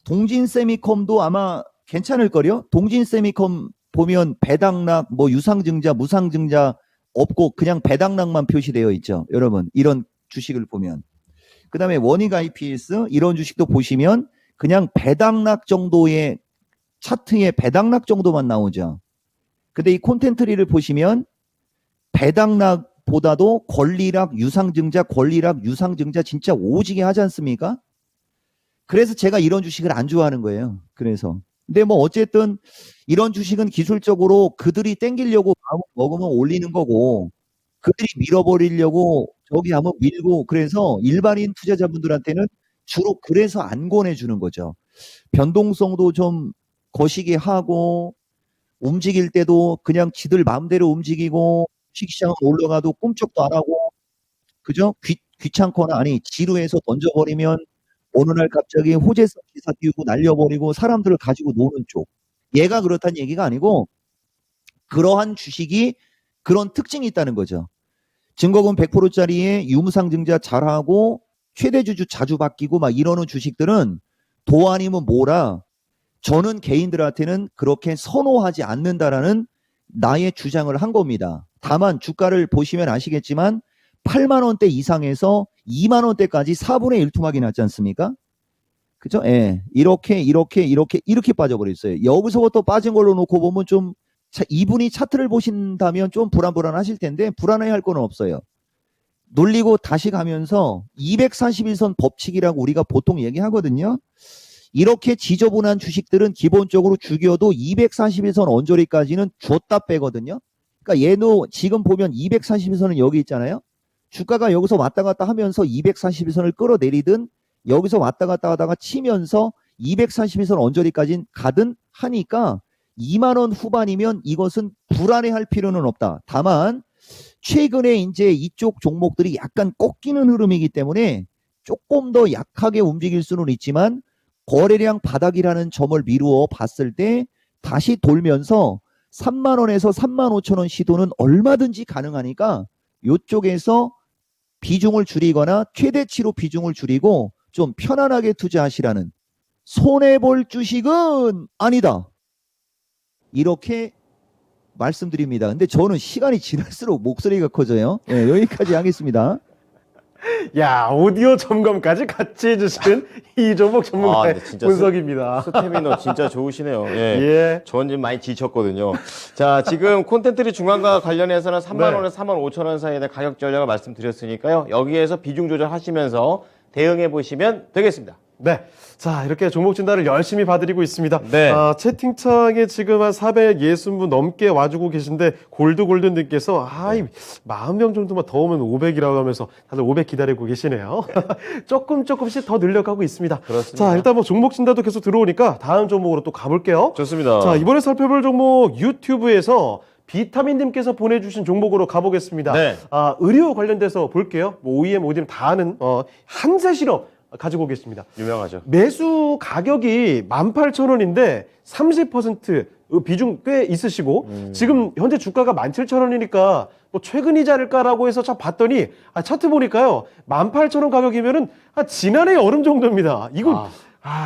동진세미컴도 아마 괜찮을 거요. 동진세미컴 보면 배당락 뭐 유상증자 무상증자 없고 그냥 배당락만 표시되어 있죠. 여러분 이런 주식을 보면 그 다음에 원익 IPS 이런 주식도 보시면 그냥 배당락 정도의 차트에 배당락 정도만 나오죠. 근데 이 콘텐트리를 보시면 배당락보다도 권리락 유상증자 권리락 유상증자 진짜 오지게 하지 않습니까? 그래서 제가 이런 주식을 안 좋아하는 거예요. 그래서 근데 뭐 어쨌든 이런 주식은 기술적으로 그들이 땡기려고 마음 먹으면 올리는 거고 그들이 밀어버리려고 저기 한번 밀고 그래서 일반인 투자자분들한테는 주로 그래서 안 권해주는 거죠. 변동성도 좀 거시기 하고 움직일 때도 그냥 지들 마음대로 움직이고 주식시장은 올라가도 꿈쩍도 안 하고 그죠? 귀찮거나 아니 지루해서 던져버리면 어느 날 갑자기 호재성 기사 띄우고 날려버리고 사람들을 가지고 노는 쪽. 얘가 그렇다는 얘기가 아니고 그러한 주식이 그런 특징이 있다는 거죠. 증거금 100%짜리에 유무상증자 잘하고 최대주주 자주 바뀌고 막 이러는 주식들은 도 아니면 뭐라 저는 개인들한테는 그렇게 선호하지 않는다라는 나의 주장을 한 겁니다. 다만 주가를 보시면 아시겠지만 8만 원대 이상에서 2만 원대까지 4분의 1 투막이 났지 않습니까? 그죠? 예. 이렇게 빠져버렸어요. 여기서부터 빠진 걸로 놓고 보면 좀 이분이 차트를 보신다면 좀 불안하실 텐데 불안해 할 건 없어요. 놀리고 다시 가면서 241선 법칙이라고 우리가 보통 얘기하거든요. 이렇게 지저분한 주식들은 기본적으로 죽여도 241선 언저리까지는 줬다 빼거든요. 그러니까 얘도 지금 보면 241선은 여기 있잖아요. 주가가 여기서 왔다 갔다 하면서 241선을 끌어내리든 여기서 왔다 갔다 하다가 치면서 241선 언저리까지 가든 하니까 2만 원 후반이면 이것은 불안해할 필요는 없다. 다만 최근에 이제 이쪽 종목들이 약간 꺾이는 흐름이기 때문에 조금 더 약하게 움직일 수는 있지만 거래량 바닥이라는 점을 미루어 봤을 때 다시 돌면서 3만 원에서 3만 5천 원 시도는 얼마든지 가능하니까 이쪽에서 비중을 줄이거나 최대치로 비중을 줄이고 좀 편안하게 투자하시라는 손해볼 주식은 아니다. 이렇게 말씀드립니다. 근데 저는 시간이 지날수록 목소리가 커져요. 네, 여기까지 하겠습니다. 야, 오디오 점검까지 같이 해주시는 이 종목 전문가의 근데 진짜 분석입니다. 스태미너 진짜 좋으시네요. 예. 예. 전 지금 많이 지쳤거든요. 자, 지금 콘텐트리 중간과 관련해서는 3만 네. 원에서 3만 5천 원 사이에 대한 가격 전략을 말씀드렸으니까요. 여기에서 비중 조절하시면서 대응해 보시면 되겠습니다. 네. 자, 이렇게 종목 진단을 열심히 봐드리고 있습니다. 네. 채팅창에 지금 한 460분 넘게 와주고 계신데, 골드님께서, 40명 정도만 더 오면 500이라고 하면서 다들 500 기다리고 계시네요. 조금씩 더 늘려가고 있습니다. 그렇습니다. 자, 일단 뭐 종목 진단도 계속 들어오니까 다음 종목으로 또 가볼게요. 좋습니다. 자, 이번에 살펴볼 종목 유튜브에서 비타민님께서 보내주신 종목으로 가보겠습니다. 네. 의료 관련돼서 볼게요. 뭐 OEM, ODM 다 아는 한세실업 가지고 계십니다. 유명하죠. 매수 가격이 18,000원인데 30% 비중 꽤 있으시고 지금 현재 주가가 17,000원이니까 뭐 최근이지 않을까라고 해서 참 봤더니 차트 보니까요 18,000원 가격이면은 지난해 여름 정도입니다. 이건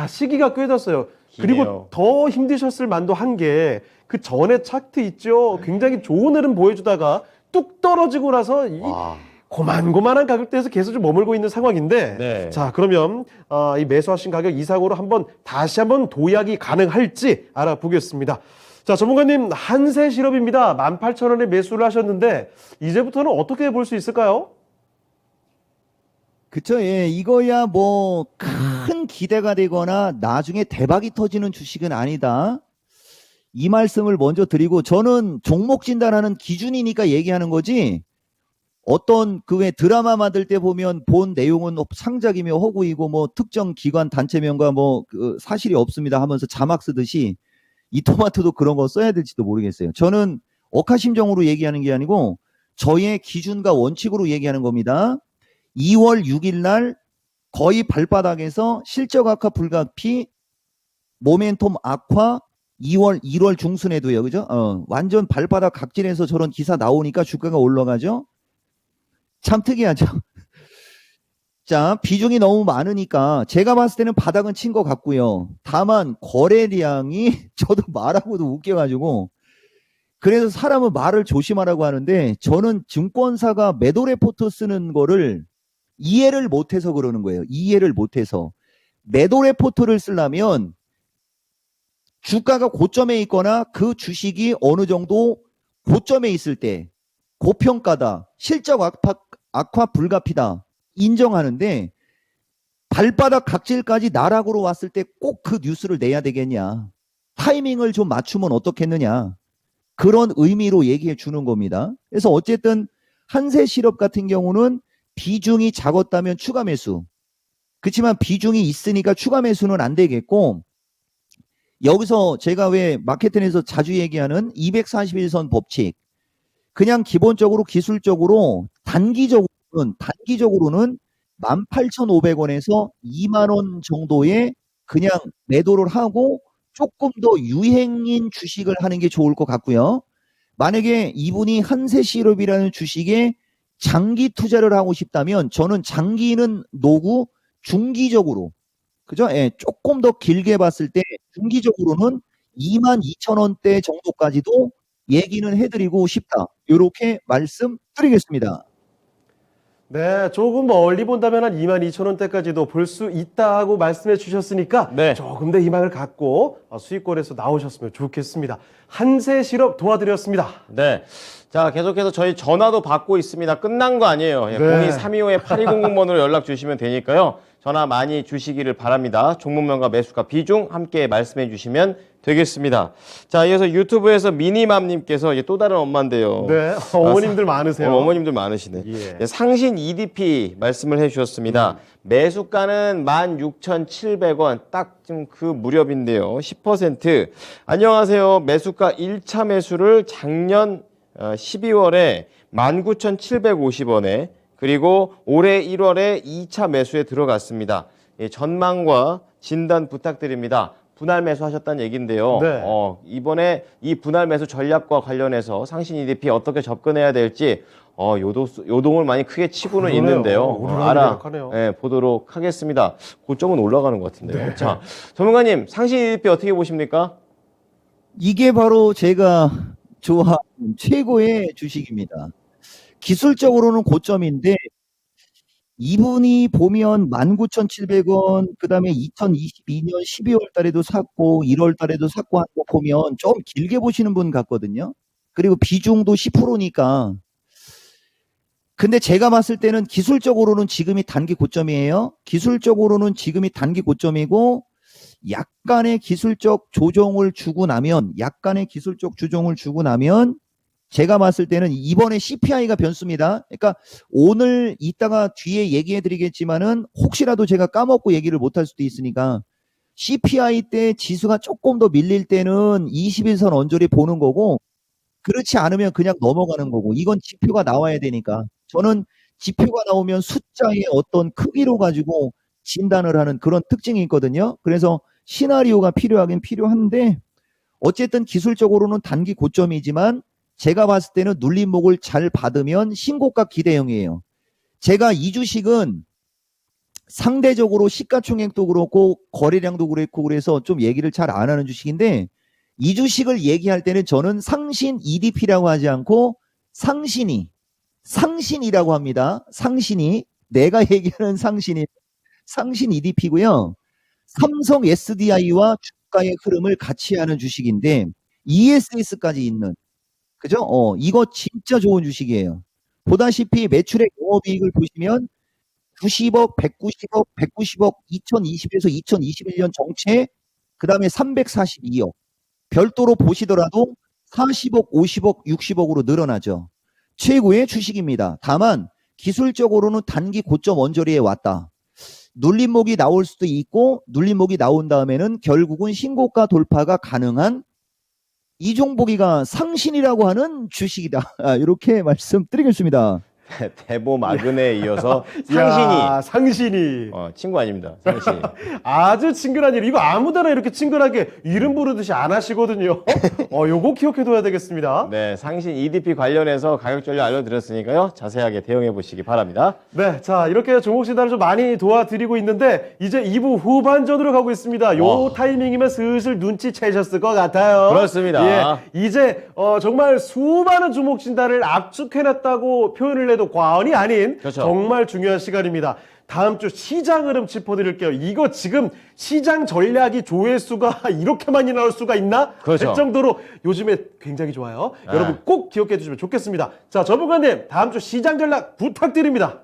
시기가 꽤 됐어요. 기네요. 그리고 더 힘드셨을 만도 한 게 그 전에 차트 있죠. 굉장히 좋은 흐름 보여주다가 뚝 떨어지고 나서 와. 고만고만한 가격대에서 계속 좀 머물고 있는 상황인데 네. 자 그러면 이 매수하신 가격 이상으로 다시 한번 도약이 가능할지 알아보겠습니다. 자 전문가님 한세 실업입니다. 18,000원에 매수를 하셨는데 이제부터는 어떻게 볼 수 있을까요? 그쵸, 예. 이거야 뭐 큰 기대가 되거나 나중에 대박이 터지는 주식은 아니다. 이 말씀을 먼저 드리고 저는 종목 진단하는 기준이니까 얘기하는 거지. 어떤 그 외 드라마 만들 때 보면 본 내용은 상작이며 허구이고 뭐 특정 기관 단체명과 뭐 그 사실이 없습니다 하면서 자막 쓰듯이 이 토마토도 그런 거 써야 될지도 모르겠어요. 저는 억하심정으로 얘기하는 게 아니고 저의 기준과 원칙으로 얘기하는 겁니다. 2월 6일 날 거의 발바닥에서 실적 악화 불가피 모멘텀 악화 2월 1월 중순에도요. 그죠? 완전 발바닥 각질에서 저런 기사 나오니까 주가가 올라가죠. 참 특이하죠. 자, 비중이 너무 많으니까 제가 봤을 때는 바닥은 친 것 같고요. 다만 거래량이 저도 말하고도 웃겨가지고 그래서 사람은 말을 조심하라고 하는데 저는 증권사가 매도 레포트 쓰는 거를 이해를 못해서 그러는 거예요. 이해를 못해서. 매도 레포트를 쓰려면 주가가 고점에 있거나 그 주식이 어느 정도 고점에 있을 때 고평가다, 실적 악화 불가피다 인정하는데 발바닥 각질까지 나락으로 왔을 때 꼭 그 뉴스를 내야 되겠냐. 타이밍을 좀 맞추면 어떻겠느냐. 그런 의미로 얘기해 주는 겁니다. 그래서 어쨌든 한세 실업 같은 경우는 비중이 작았다면 추가 매수. 그렇지만 비중이 있으니까 추가 매수는 안 되겠고 여기서 제가 왜 마케팅에서 자주 얘기하는 241선 법칙. 그냥 기본적으로 기술적으로 단기적으로는 18,500원에서 2만 원 정도의 그냥 매도를 하고 조금 더 유행인 주식을 하는 게 좋을 것 같고요. 만약에 이분이 한세실업이라는 주식에 장기 투자를 하고 싶다면 저는 장기는 노고 중기적으로 그죠? 예, 조금 더 길게 봤을 때 중기적으로는 22,000원대 정도까지도 얘기는 해드리고 싶다. 이렇게 말씀드리겠습니다. 네, 조금 멀리 본다면 한 22,000원대까지도 볼 수 있다고 말씀해 주셨으니까 네. 조금 더 희망을 갖고 수익권에서 나오셨으면 좋겠습니다. 한세 실업 도와드렸습니다. 네. 자, 계속해서 저희 전화도 받고 있습니다. 끝난 거 아니에요. 예, 네. 02-325-8200번으로 연락 주시면 되니까요. 전화 많이 주시기를 바랍니다. 종목명과 매수가 비중 함께 말씀해 주시면 되겠습니다. 자, 이어서 유튜브에서 미니맘님께서 또 다른 엄마인데요. 네, 어머님들 많으세요. 어머님들 많으시네. 예. 네, 상신 EDP 말씀을 해주셨습니다. 매수가는 16,700원. 딱 지금 그 무렵인데요. 10%. 안녕하세요. 매수가 1차 매수를 작년 12월에 19,750원에 그리고 올해 1월에 2차 매수에 들어갔습니다. 예, 전망과 진단 부탁드립니다. 분할 매수 하셨다는 얘기인데요. 네. 이번에 이 분할 매수 전략과 관련해서 상신 EDP 어떻게 접근해야 될지 요동을 많이 크게 치고는 그러네요. 있는데요. 오르락내리락하네요. 보도록 하겠습니다. 고점은 올라가는 것 같은데요. 자, 전문가님 상신 EDP 어떻게 보십니까? 이게 바로 제가 좋아하는 최고의 주식입니다. 기술적으로는 고점인데 이분이 보면 19,700원 그다음에 2022년 12월 달에도 샀고 1월 달에도 샀고 한 거 보면 좀 길게 보시는 분 같거든요. 그리고 비중도 10%니까. 근데 제가 봤을 때는 기술적으로는 지금이 단기 고점이에요. 기술적으로는 지금이 단기 고점이고 약간의 기술적 조정을 주고 나면 제가 봤을 때는 이번에 CPI가 변수입니다. 그러니까 오늘 이따가 뒤에 얘기해 드리겠지만은 혹시라도 제가 까먹고 얘기를 못할 수도 있으니까 CPI 때 지수가 조금 더 밀릴 때는 21선 언저리 보는 거고 그렇지 않으면 그냥 넘어가는 거고 이건 지표가 나와야 되니까 저는 지표가 나오면 숫자의 어떤 크기로 가지고 진단을 하는 그런 특징이 있거든요. 그래서 시나리오가 필요하긴 필요한데 어쨌든 기술적으로는 단기 고점이지만 제가 봤을 때는 눌림목을 잘 받으면 신고가 기대형이에요. 제가 이 주식은 상대적으로 시가총액도 그렇고 거래량도 그렇고 그래서 좀 얘기를 잘 안 하는 주식인데 이 주식을 얘기할 때는 저는 상신 EDP라고 하지 않고 상신이라고 합니다. 상신이, 내가 얘기하는 상신 EDP고요. 삼성 SDI와 주가의 흐름을 같이 하는 주식인데 ESS까지 있는, 그죠? 이거 진짜 좋은 주식이에요. 보다시피 매출액 영업이익을 보시면 90억, 190억, 190억, 2020에서 2021년 정체, 그 다음에 342억. 별도로 보시더라도 40억, 50억, 60억으로 늘어나죠. 최고의 주식입니다. 다만 기술적으로는 단기 고점 언저리에 왔다. 눌림목이 나올 수도 있고, 눌림목이 나온 다음에는 결국은 신고가 돌파가 가능한 이종복이가 상신이라고 하는 주식이다. 이렇게 말씀드리겠습니다. 대보 마근에 이어서 야, 상신이. 상신이. 친구 아닙니다. 상신이. 아주 친근한 일. 이거 아무데나 이렇게 친근하게 이름 부르듯이 안 하시거든요. 요거 기억해둬야 되겠습니다. 네, 상신 EDP 관련해서 가격 전략 알려드렸으니까요. 자세하게 대응해 보시기 바랍니다. 네, 자, 이렇게 종목 진단을 좀 많이 도와드리고 있는데 이제 2부 후반전으로 가고 있습니다. 요 타이밍이면 슬슬 눈치채셨을 것 같아요. 그렇습니다. 예, 이제 정말 수많은 종목 진단을 압축해놨다고 표현을 해도 과언이 아닌 그렇죠. 정말 중요한 시간입니다. 다음 주 시장 흐름 짚어드릴게요. 이거 지금 시장 전략이 조회수가 이렇게 많이 나올 수가 있나? 그렇죠. 할 정도로 요즘에 굉장히 좋아요. 네. 여러분 꼭 기억해 주시면 좋겠습니다. 자, 전문가님 다음 주 시장 전략 부탁드립니다.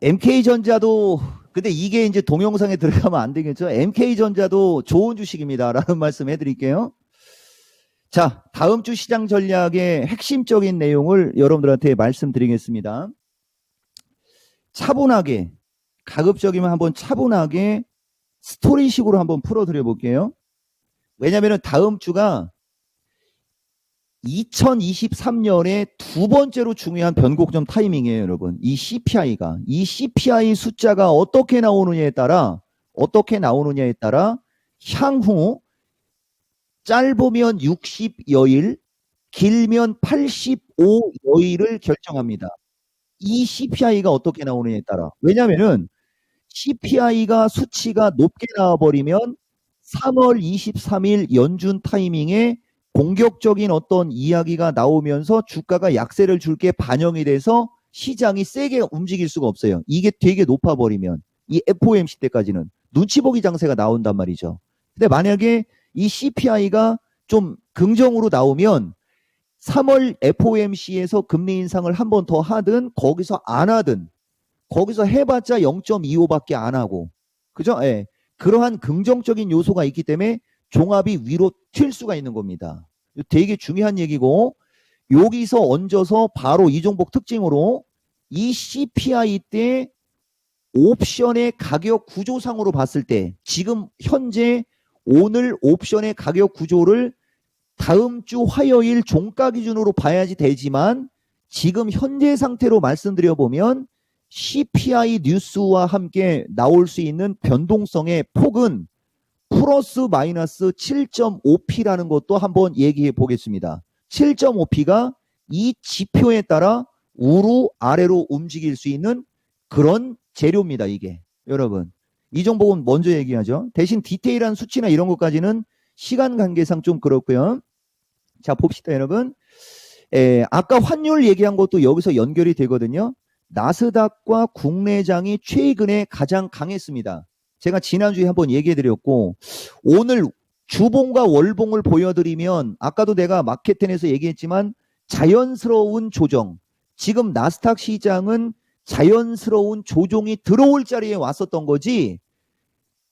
MK전자도, 근데 이게 이제 동영상에 들어가면 안 되겠죠. MK전자도 좋은 주식입니다. 라는 말씀 해드릴게요. 자, 다음 주 시장 전략의 핵심적인 내용을 여러분들한테 말씀드리겠습니다. 차분하게, 가급적이면 한번 차분하게 스토리식으로 한번 풀어드려 볼게요. 왜냐면은 다음 주가 2023년에 두 번째로 중요한 변곡점 타이밍이에요, 여러분. 이 CPI 숫자가 어떻게 나오느냐에 따라 향후 짧으면 60여일, 길면 85여일을 결정합니다. 이 CPI가 어떻게 나오느냐에 따라. 왜냐면은 CPI가 수치가 높게 나와버리면 3월 23일 연준 타이밍에 공격적인 어떤 이야기가 나오면서 주가가 약세를 줄 게 반영이 돼서 시장이 세게 움직일 수가 없어요. 이게 되게 높아버리면 이 FOMC 때까지는 눈치 보기 장세가 나온단 말이죠. 근데 만약에 이 CPI가 좀 긍정으로 나오면 3월 FOMC에서 금리 인상을 한 번 더 하든 거기서 안 하든, 거기서 해봤자 0.25밖에 안 하고, 그죠? 예. 그러한 긍정적인 요소가 있기 때문에 종합이 위로 튈 수가 있는 겁니다. 되게 중요한 얘기고, 여기서 얹어서 바로 이종복 특징으로 이 CPI 때 옵션의 가격 구조상으로 봤을 때 지금 현재 오늘 옵션의 가격 구조를 다음 주 화요일 종가 기준으로 봐야지 되지만 지금 현재 상태로 말씀드려보면 CPI 뉴스와 함께 나올 수 있는 변동성의 폭은 플러스 마이너스 7.5p라는 것도 한번 얘기해 보겠습니다. 7.5p가 이 지표에 따라 우로 아래로 움직일 수 있는 그런 재료입니다. 이게 여러분, 이 정보는 먼저 얘기하죠. 대신 디테일한 수치나 이런 것까지는 시간 관계상 좀 그렇고요. 자, 봅시다 여러분. 아까 환율 얘기한 것도 여기서 연결이 되거든요. 나스닥과 국내장이 최근에 가장 강했습니다. 제가 지난주에 한번 얘기해드렸고, 오늘 주봉과 월봉을 보여드리면 아까도 내가 마켓텐에서 얘기했지만 자연스러운 조정, 지금 나스닥 시장은 자연스러운 조정이 들어올 자리에 왔었던 거지,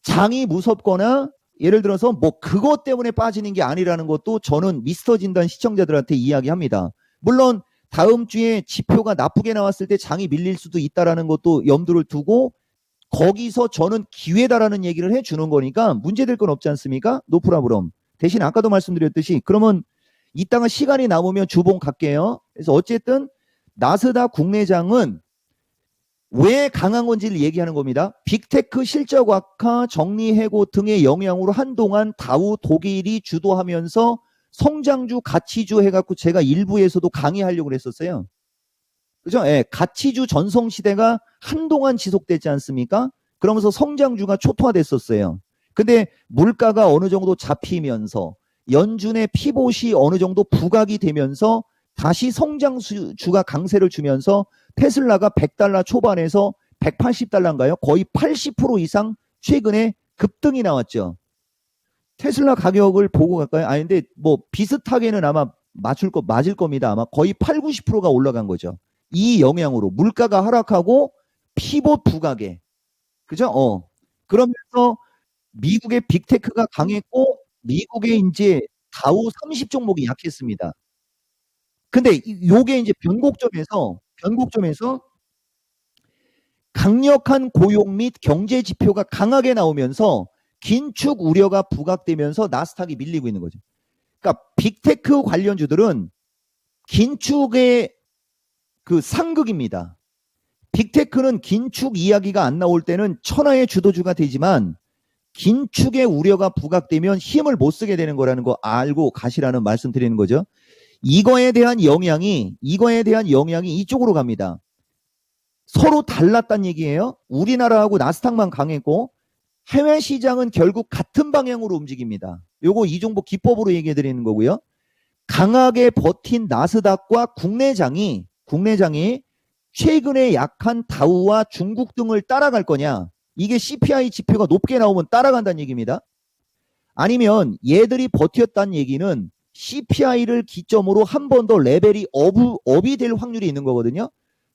장이 무섭거나 예를 들어서 뭐 그것 때문에 빠지는 게 아니라는 것도 저는 미스터 진단 시청자들한테 이야기합니다. 물론 다음 주에 지표가 나쁘게 나왔을 때 장이 밀릴 수도 있다라는 것도 염두를 두고 거기서 저는 기회다라는 얘기를 해주는 거니까 문제될 건 없지 않습니까? 노 프라브럼. 대신 아까도 말씀드렸듯이 그러면 이따가 시간이 남으면 주봉 갈게요. 그래서 어쨌든 나스닥 국내장은 왜 강한 건지를 얘기하는 겁니다. 빅테크 실적 악화, 정리해고 등의 영향으로 한동안 다우 독일이 주도하면서 성장주, 가치주 해갖고 제가 일부에서도 강의하려고 했었어요. 그죠? 예, 가치주 전성시대가 한동안 지속되지 않습니까? 그러면서 성장주가 초토화됐었어요. 근데 물가가 어느 정도 잡히면서 연준의 피봇이 어느 정도 부각이 되면서 다시 성장주가 강세를 주면서 테슬라가 $100 초반에서 $180인가요? 거의 80% 이상 최근에 급등이 나왔죠. 테슬라 가격을 보고 갈까요? 아니, 근데 뭐 비슷하게는 아마 맞을 겁니다. 아마 거의 8, 90%가 올라간 거죠. 이 영향으로 물가가 하락하고 피봇 부각에. 그죠? 그러면서 미국의 빅테크가 강했고 미국의 이제 다우 30 종목이 약했습니다. 근데 요게 이제 변곡점에서 강력한 고용 및 경제 지표가 강하게 나오면서 긴축 우려가 부각되면서 나스닥이 밀리고 있는 거죠. 그러니까 빅테크 관련주들은 긴축의 그 상극입니다. 빅테크는 긴축 이야기가 안 나올 때는 천하의 주도주가 되지만 긴축의 우려가 부각되면 힘을 못 쓰게 되는 거라는 거 알고 가시라는 말씀 드리는 거죠. 이거에 대한 영향이 이쪽으로 갑니다. 서로 달랐단 얘기예요. 우리나라하고 나스닥만 강했고 해외 시장은 결국 같은 방향으로 움직입니다. 요거 이종복 기법으로 얘기해 드리는 거고요. 강하게 버틴 나스닥과 국내장이 최근에 약한 다우와 중국 등을 따라갈 거냐. 이게 CPI 지표가 높게 나오면 따라간다는 얘기입니다. 아니면 얘들이 버텼다는 얘기는 CPI를 기점으로 한 번 더 레벨이 업이 될 확률이 있는 거거든요.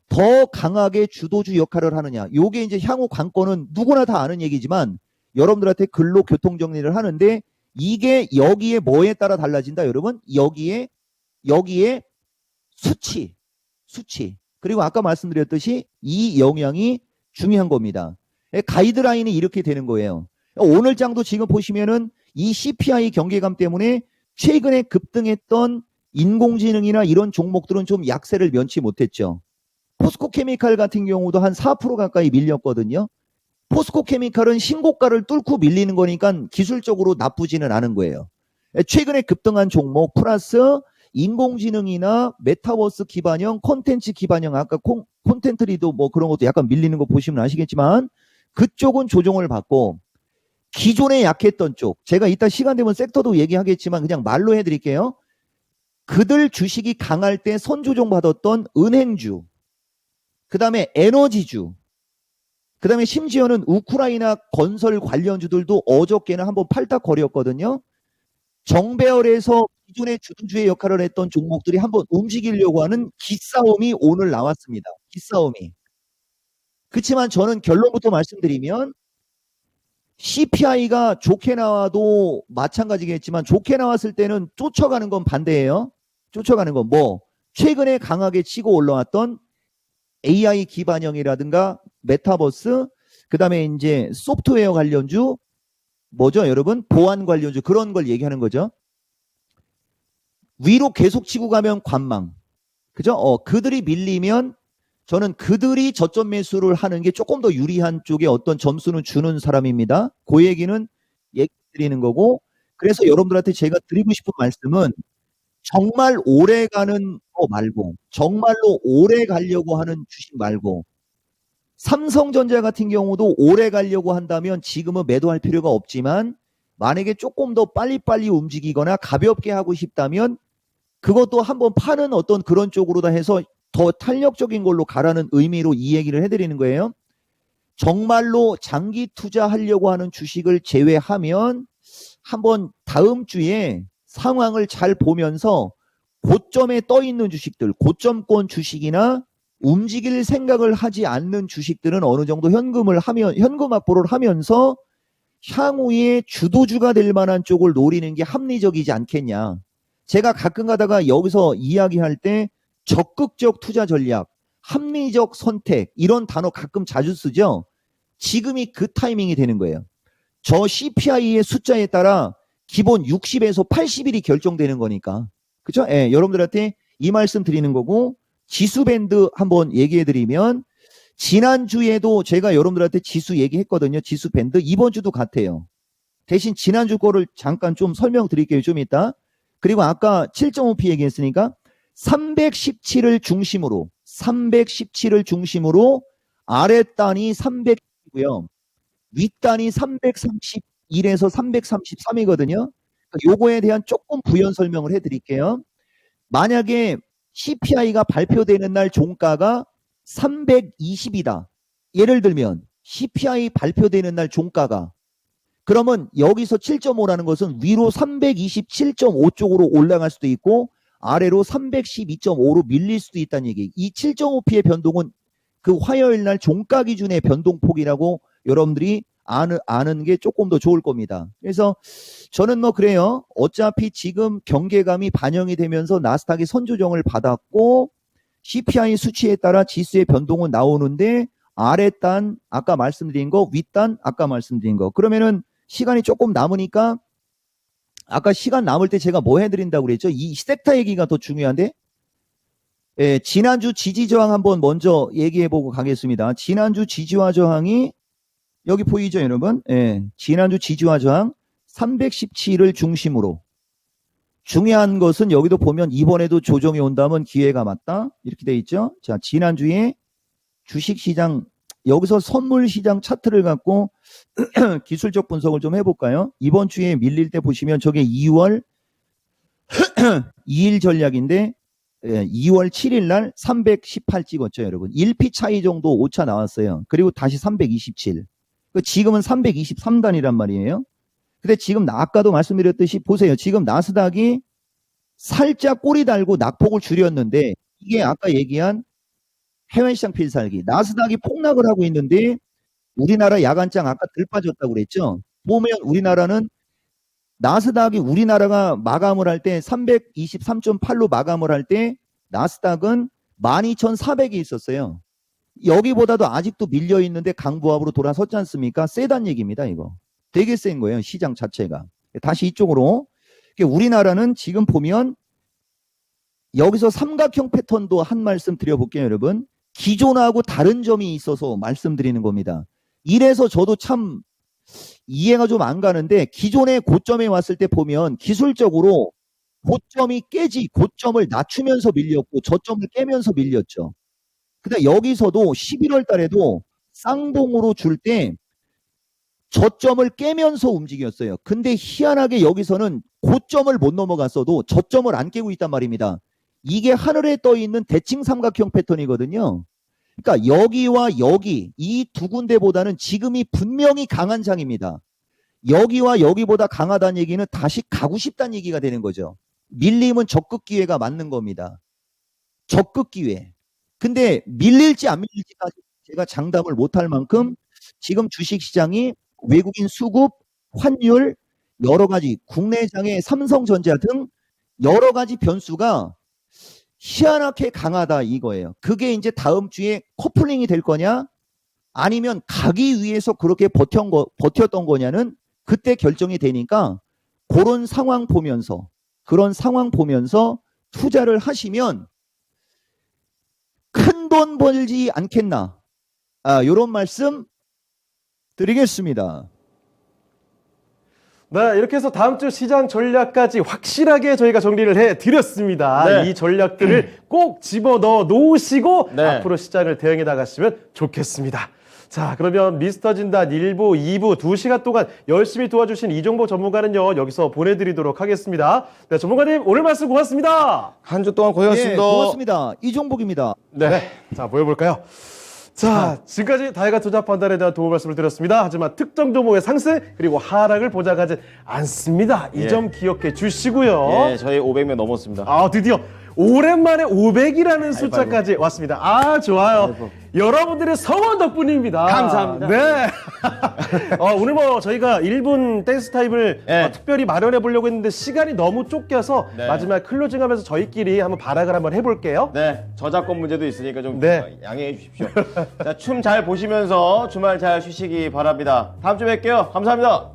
더 강하게 주도주 역할을 하느냐. 요게 이제 향후 관건은 누구나 다 아는 얘기지만 여러분들한테 글로 교통 정리를 하는데 이게 여기에 뭐에 따라 달라진다, 여러분? 여기에 수치. 그리고 아까 말씀드렸듯이 이 영향이 중요한 겁니다. 가이드라인이 이렇게 되는 거예요. 오늘 장도 지금 보시면은 이 CPI 경계감 때문에 최근에 급등했던 인공지능이나 이런 종목들은 좀 약세를 면치 못했죠. 포스코케미칼 같은 경우도 한 4% 가까이 밀렸거든요. 포스코케미칼은 신고가를 뚫고 밀리는 거니까 기술적으로 나쁘지는 않은 거예요. 최근에 급등한 종목 플러스 인공지능이나 메타버스 기반형, 콘텐츠 기반형, 아까 콘텐츠리도 뭐 그런 것도 약간 밀리는 거 보시면 아시겠지만 그쪽은 조정을 받고 기존에 약했던 쪽, 제가 이따 시간 되면 섹터도 얘기하겠지만 그냥 말로 해드릴게요. 그들 주식이 강할 때 선조정 받았던 은행주, 그 다음에 에너지주, 그 다음에 심지어는 우크라이나 건설 관련주들도 어저께는 한번 팔딱거렸거든요. 정배열에서 기존의 주도주의 역할을 했던 종목들이 한번 움직이려고 하는 기싸움이 오늘 나왔습니다. 기싸움이. 그렇지만 저는 결론부터 말씀드리면 CPI가 좋게 나와도 마찬가지겠지만 좋게 나왔을 때는 쫓아가는 건 반대예요. 쫓아가는 건 뭐 최근에 강하게 치고 올라왔던 AI 기반형이라든가 메타버스, 그 다음에 이제 소프트웨어 관련주, 뭐죠 여러분? 보안 관련주, 그런 걸 얘기하는 거죠. 위로 계속 치고 가면 관망. 그죠? 그들이 밀리면 저는 그들이 저점 매수를 하는 게 조금 더 유리한 쪽에 어떤 점수는 주는 사람입니다. 그 얘기는 얘기 드리는 거고, 그래서 여러분들한테 제가 드리고 싶은 말씀은 정말 오래 가는 거 말고, 정말로 오래 가려고 하는 주식 말고, 삼성전자 같은 경우도 오래 가려고 한다면 지금은 매도할 필요가 없지만 만약에 조금 더 빨리빨리 움직이거나 가볍게 하고 싶다면 그것도 한번 파는 어떤 그런 쪽으로 다 해서 더 탄력적인 걸로 가라는 의미로 이 얘기를 해드리는 거예요. 정말로 장기 투자하려고 하는 주식을 제외하면 한번 다음 주에 상황을 잘 보면서 고점에 떠 있는 주식들, 고점권 주식이나 움직일 생각을 하지 않는 주식들은 어느 정도 현금 확보를 하면서 향후에 주도주가 될 만한 쪽을 노리는 게 합리적이지 않겠냐. 제가 가끔 가다가 여기서 이야기할 때 적극적 투자 전략, 합리적 선택 이런 단어 가끔 자주 쓰죠. 지금이 그 타이밍이 되는 거예요. 저 CPI의 숫자에 따라 기본 60에서 80일이 결정되는 거니까. 그렇죠? 예, 여러분들한테 이 말씀 드리는 거고, 지수 밴드 한번 얘기해 드리면 지난주에도 제가 여러분들한테 지수 얘기했거든요. 지수 밴드 이번 주도 같아요. 대신 지난주 거를 잠깐 좀 설명드릴게요. 좀 이따. 그리고 아까 7.5p 얘기했으니까 317을 중심으로 아랫단이 300이고요. 윗단이 331에서 333이거든요. 요거에 대한 조금 부연 설명을 해드릴게요. 만약에 CPI가 발표되는 날 종가가 320이다. 예를 들면 CPI 발표되는 날 종가가 그러면 여기서 7.5라는 것은 위로 327.5 쪽으로 올라갈 수도 있고 아래로 312.5로 밀릴 수도 있다는 얘기. 이 7.5p의 변동은 그 화요일 날 종가 기준의 변동폭이라고 여러분들이 아는 게 조금 더 좋을 겁니다. 그래서 저는 뭐 그래요. 어차피 지금 경계감이 반영이 되면서 나스닥이 선조정을 받았고 CPI 수치에 따라 지수의 변동은 나오는데 아랫단 아까 말씀드린 거, 윗단 아까 말씀드린 거. 그러면은 시간이 조금 남으니까 아까 시간 남을 때 제가 뭐 해드린다고 그랬죠? 이 섹터 얘기가 더 중요한데 예, 지난주 지지 저항 한번 먼저 얘기해보고 가겠습니다. 지난주 지지와 저항이 여기 보이죠 여러분? 예, 지난주 지지와 저항 317을 중심으로 중요한 것은 여기도 보면 이번에도 조정이 온다면 기회가 맞다 이렇게 돼 있죠. 자, 지난주에 주식시장 여기서 선물시장 차트를 갖고 기술적 분석을 좀 해볼까요? 이번 주에 밀릴 때 보시면 저게 2월 2일 전략인데 2월 7일 날 318 찍었죠 여러분. 1피 차이 정도 오차 나왔어요. 그리고 다시 327. 지금은 323단이란 말이에요. 근데 지금 아까도 말씀드렸듯이 보세요. 지금 나스닥이 살짝 꼬리 달고 낙폭을 줄였는데 이게 아까 얘기한 해외시장 필살기. 나스닥이 폭락을 하고 있는데 우리나라 야간장 아까 들 빠졌다고 그랬죠. 보면 우리나라는 나스닥이 우리나라가 마감을 할 때 323.8로 마감을 할 때 나스닥은 12,400이 있었어요. 여기보다도 아직도 밀려 있는데 강보합으로 돌아섰지 않습니까? 세단 얘기입니다, 이거. 되게 센 거예요, 시장 자체가. 다시 이쪽으로. 우리나라는 지금 보면 여기서 삼각형 패턴도 한 말씀 드려볼게요, 여러분. 기존하고 다른 점이 있어서 말씀드리는 겁니다. 이래서 저도 참 이해가 좀 안 가는데 기존의 고점에 왔을 때 보면 기술적으로 고점이 깨지 고점을 낮추면서 밀렸고 저점을 깨면서 밀렸죠. 근데 여기서도 11월 달에도 쌍봉으로 줄 때 저점을 깨면서 움직였어요. 근데 희한하게 여기서는 고점을 못 넘어갔어도 저점을 안 깨고 있단 말입니다. 이게 하늘에 떠 있는 대칭 삼각형 패턴이거든요. 그러니까 여기와 여기 이 두 군데보다는 지금이 분명히 강한 장입니다. 여기와 여기보다 강하다는 얘기는 다시 가고 싶다는 얘기가 되는 거죠. 밀림은 적극 기회가 맞는 겁니다. 적극 기회. 근데 밀릴지 안 밀릴지까지 제가 장담을 못할 만큼 지금 주식시장이 외국인 수급, 환율, 여러 가지 국내장의 삼성전자 등 여러 가지 변수가 희한하게 강하다 이거예요. 그게 이제 다음 주에 커플링이 될 거냐 아니면 가기 위해서 그렇게 버텼던 거냐는 그때 결정이 되니까 그런 상황 보면서 투자를 하시면 큰 돈 벌지 않겠나 이런 말씀 드리겠습니다. 네, 이렇게 해서 다음 주 시장 전략까지 확실하게 저희가 정리를 해드렸습니다. 네. 이 전략들을 꼭 집어넣어 놓으시고 네. 앞으로 시장을 대응해 나가시면 좋겠습니다. 자, 그러면 미스터 진단 1부, 2부 2시간 동안 열심히 도와주신 이종복 전문가는요, 여기서 보내드리도록 하겠습니다. 네, 전문가님 오늘 말씀 고맙습니다. 한 주 동안 고생하셨습니다. 예, 고맙습니다. 이종복입니다. 네. 자, 모여볼까요? 자, 지금까지 다양한 투자 판단에 대한 도움 말씀을 드렸습니다. 하지만 특정 종목의 상승 그리고 하락을 보장하지 않습니다. 이 점 기억해 주시고요. 예, 저희 500명 넘었습니다. 아, 드디어 오랜만에 500이라는 숫자까지 왔습니다. 아, 좋아요. 여러분들의 성원 덕분입니다. 감사합니다. 네. 오늘 뭐 저희가 1분 댄스 타임을 네. 특별히 마련해 보려고 했는데 시간이 너무 쫓겨서 네. 마지막 클로징 하면서 저희끼리 한번 발악을 한번 해볼게요. 네, 저작권 문제도 있으니까 좀 네. 양해해 주십시오. 자, 춤 잘 보시면서 주말 잘 쉬시기 바랍니다. 다음 주에 뵐게요. 감사합니다.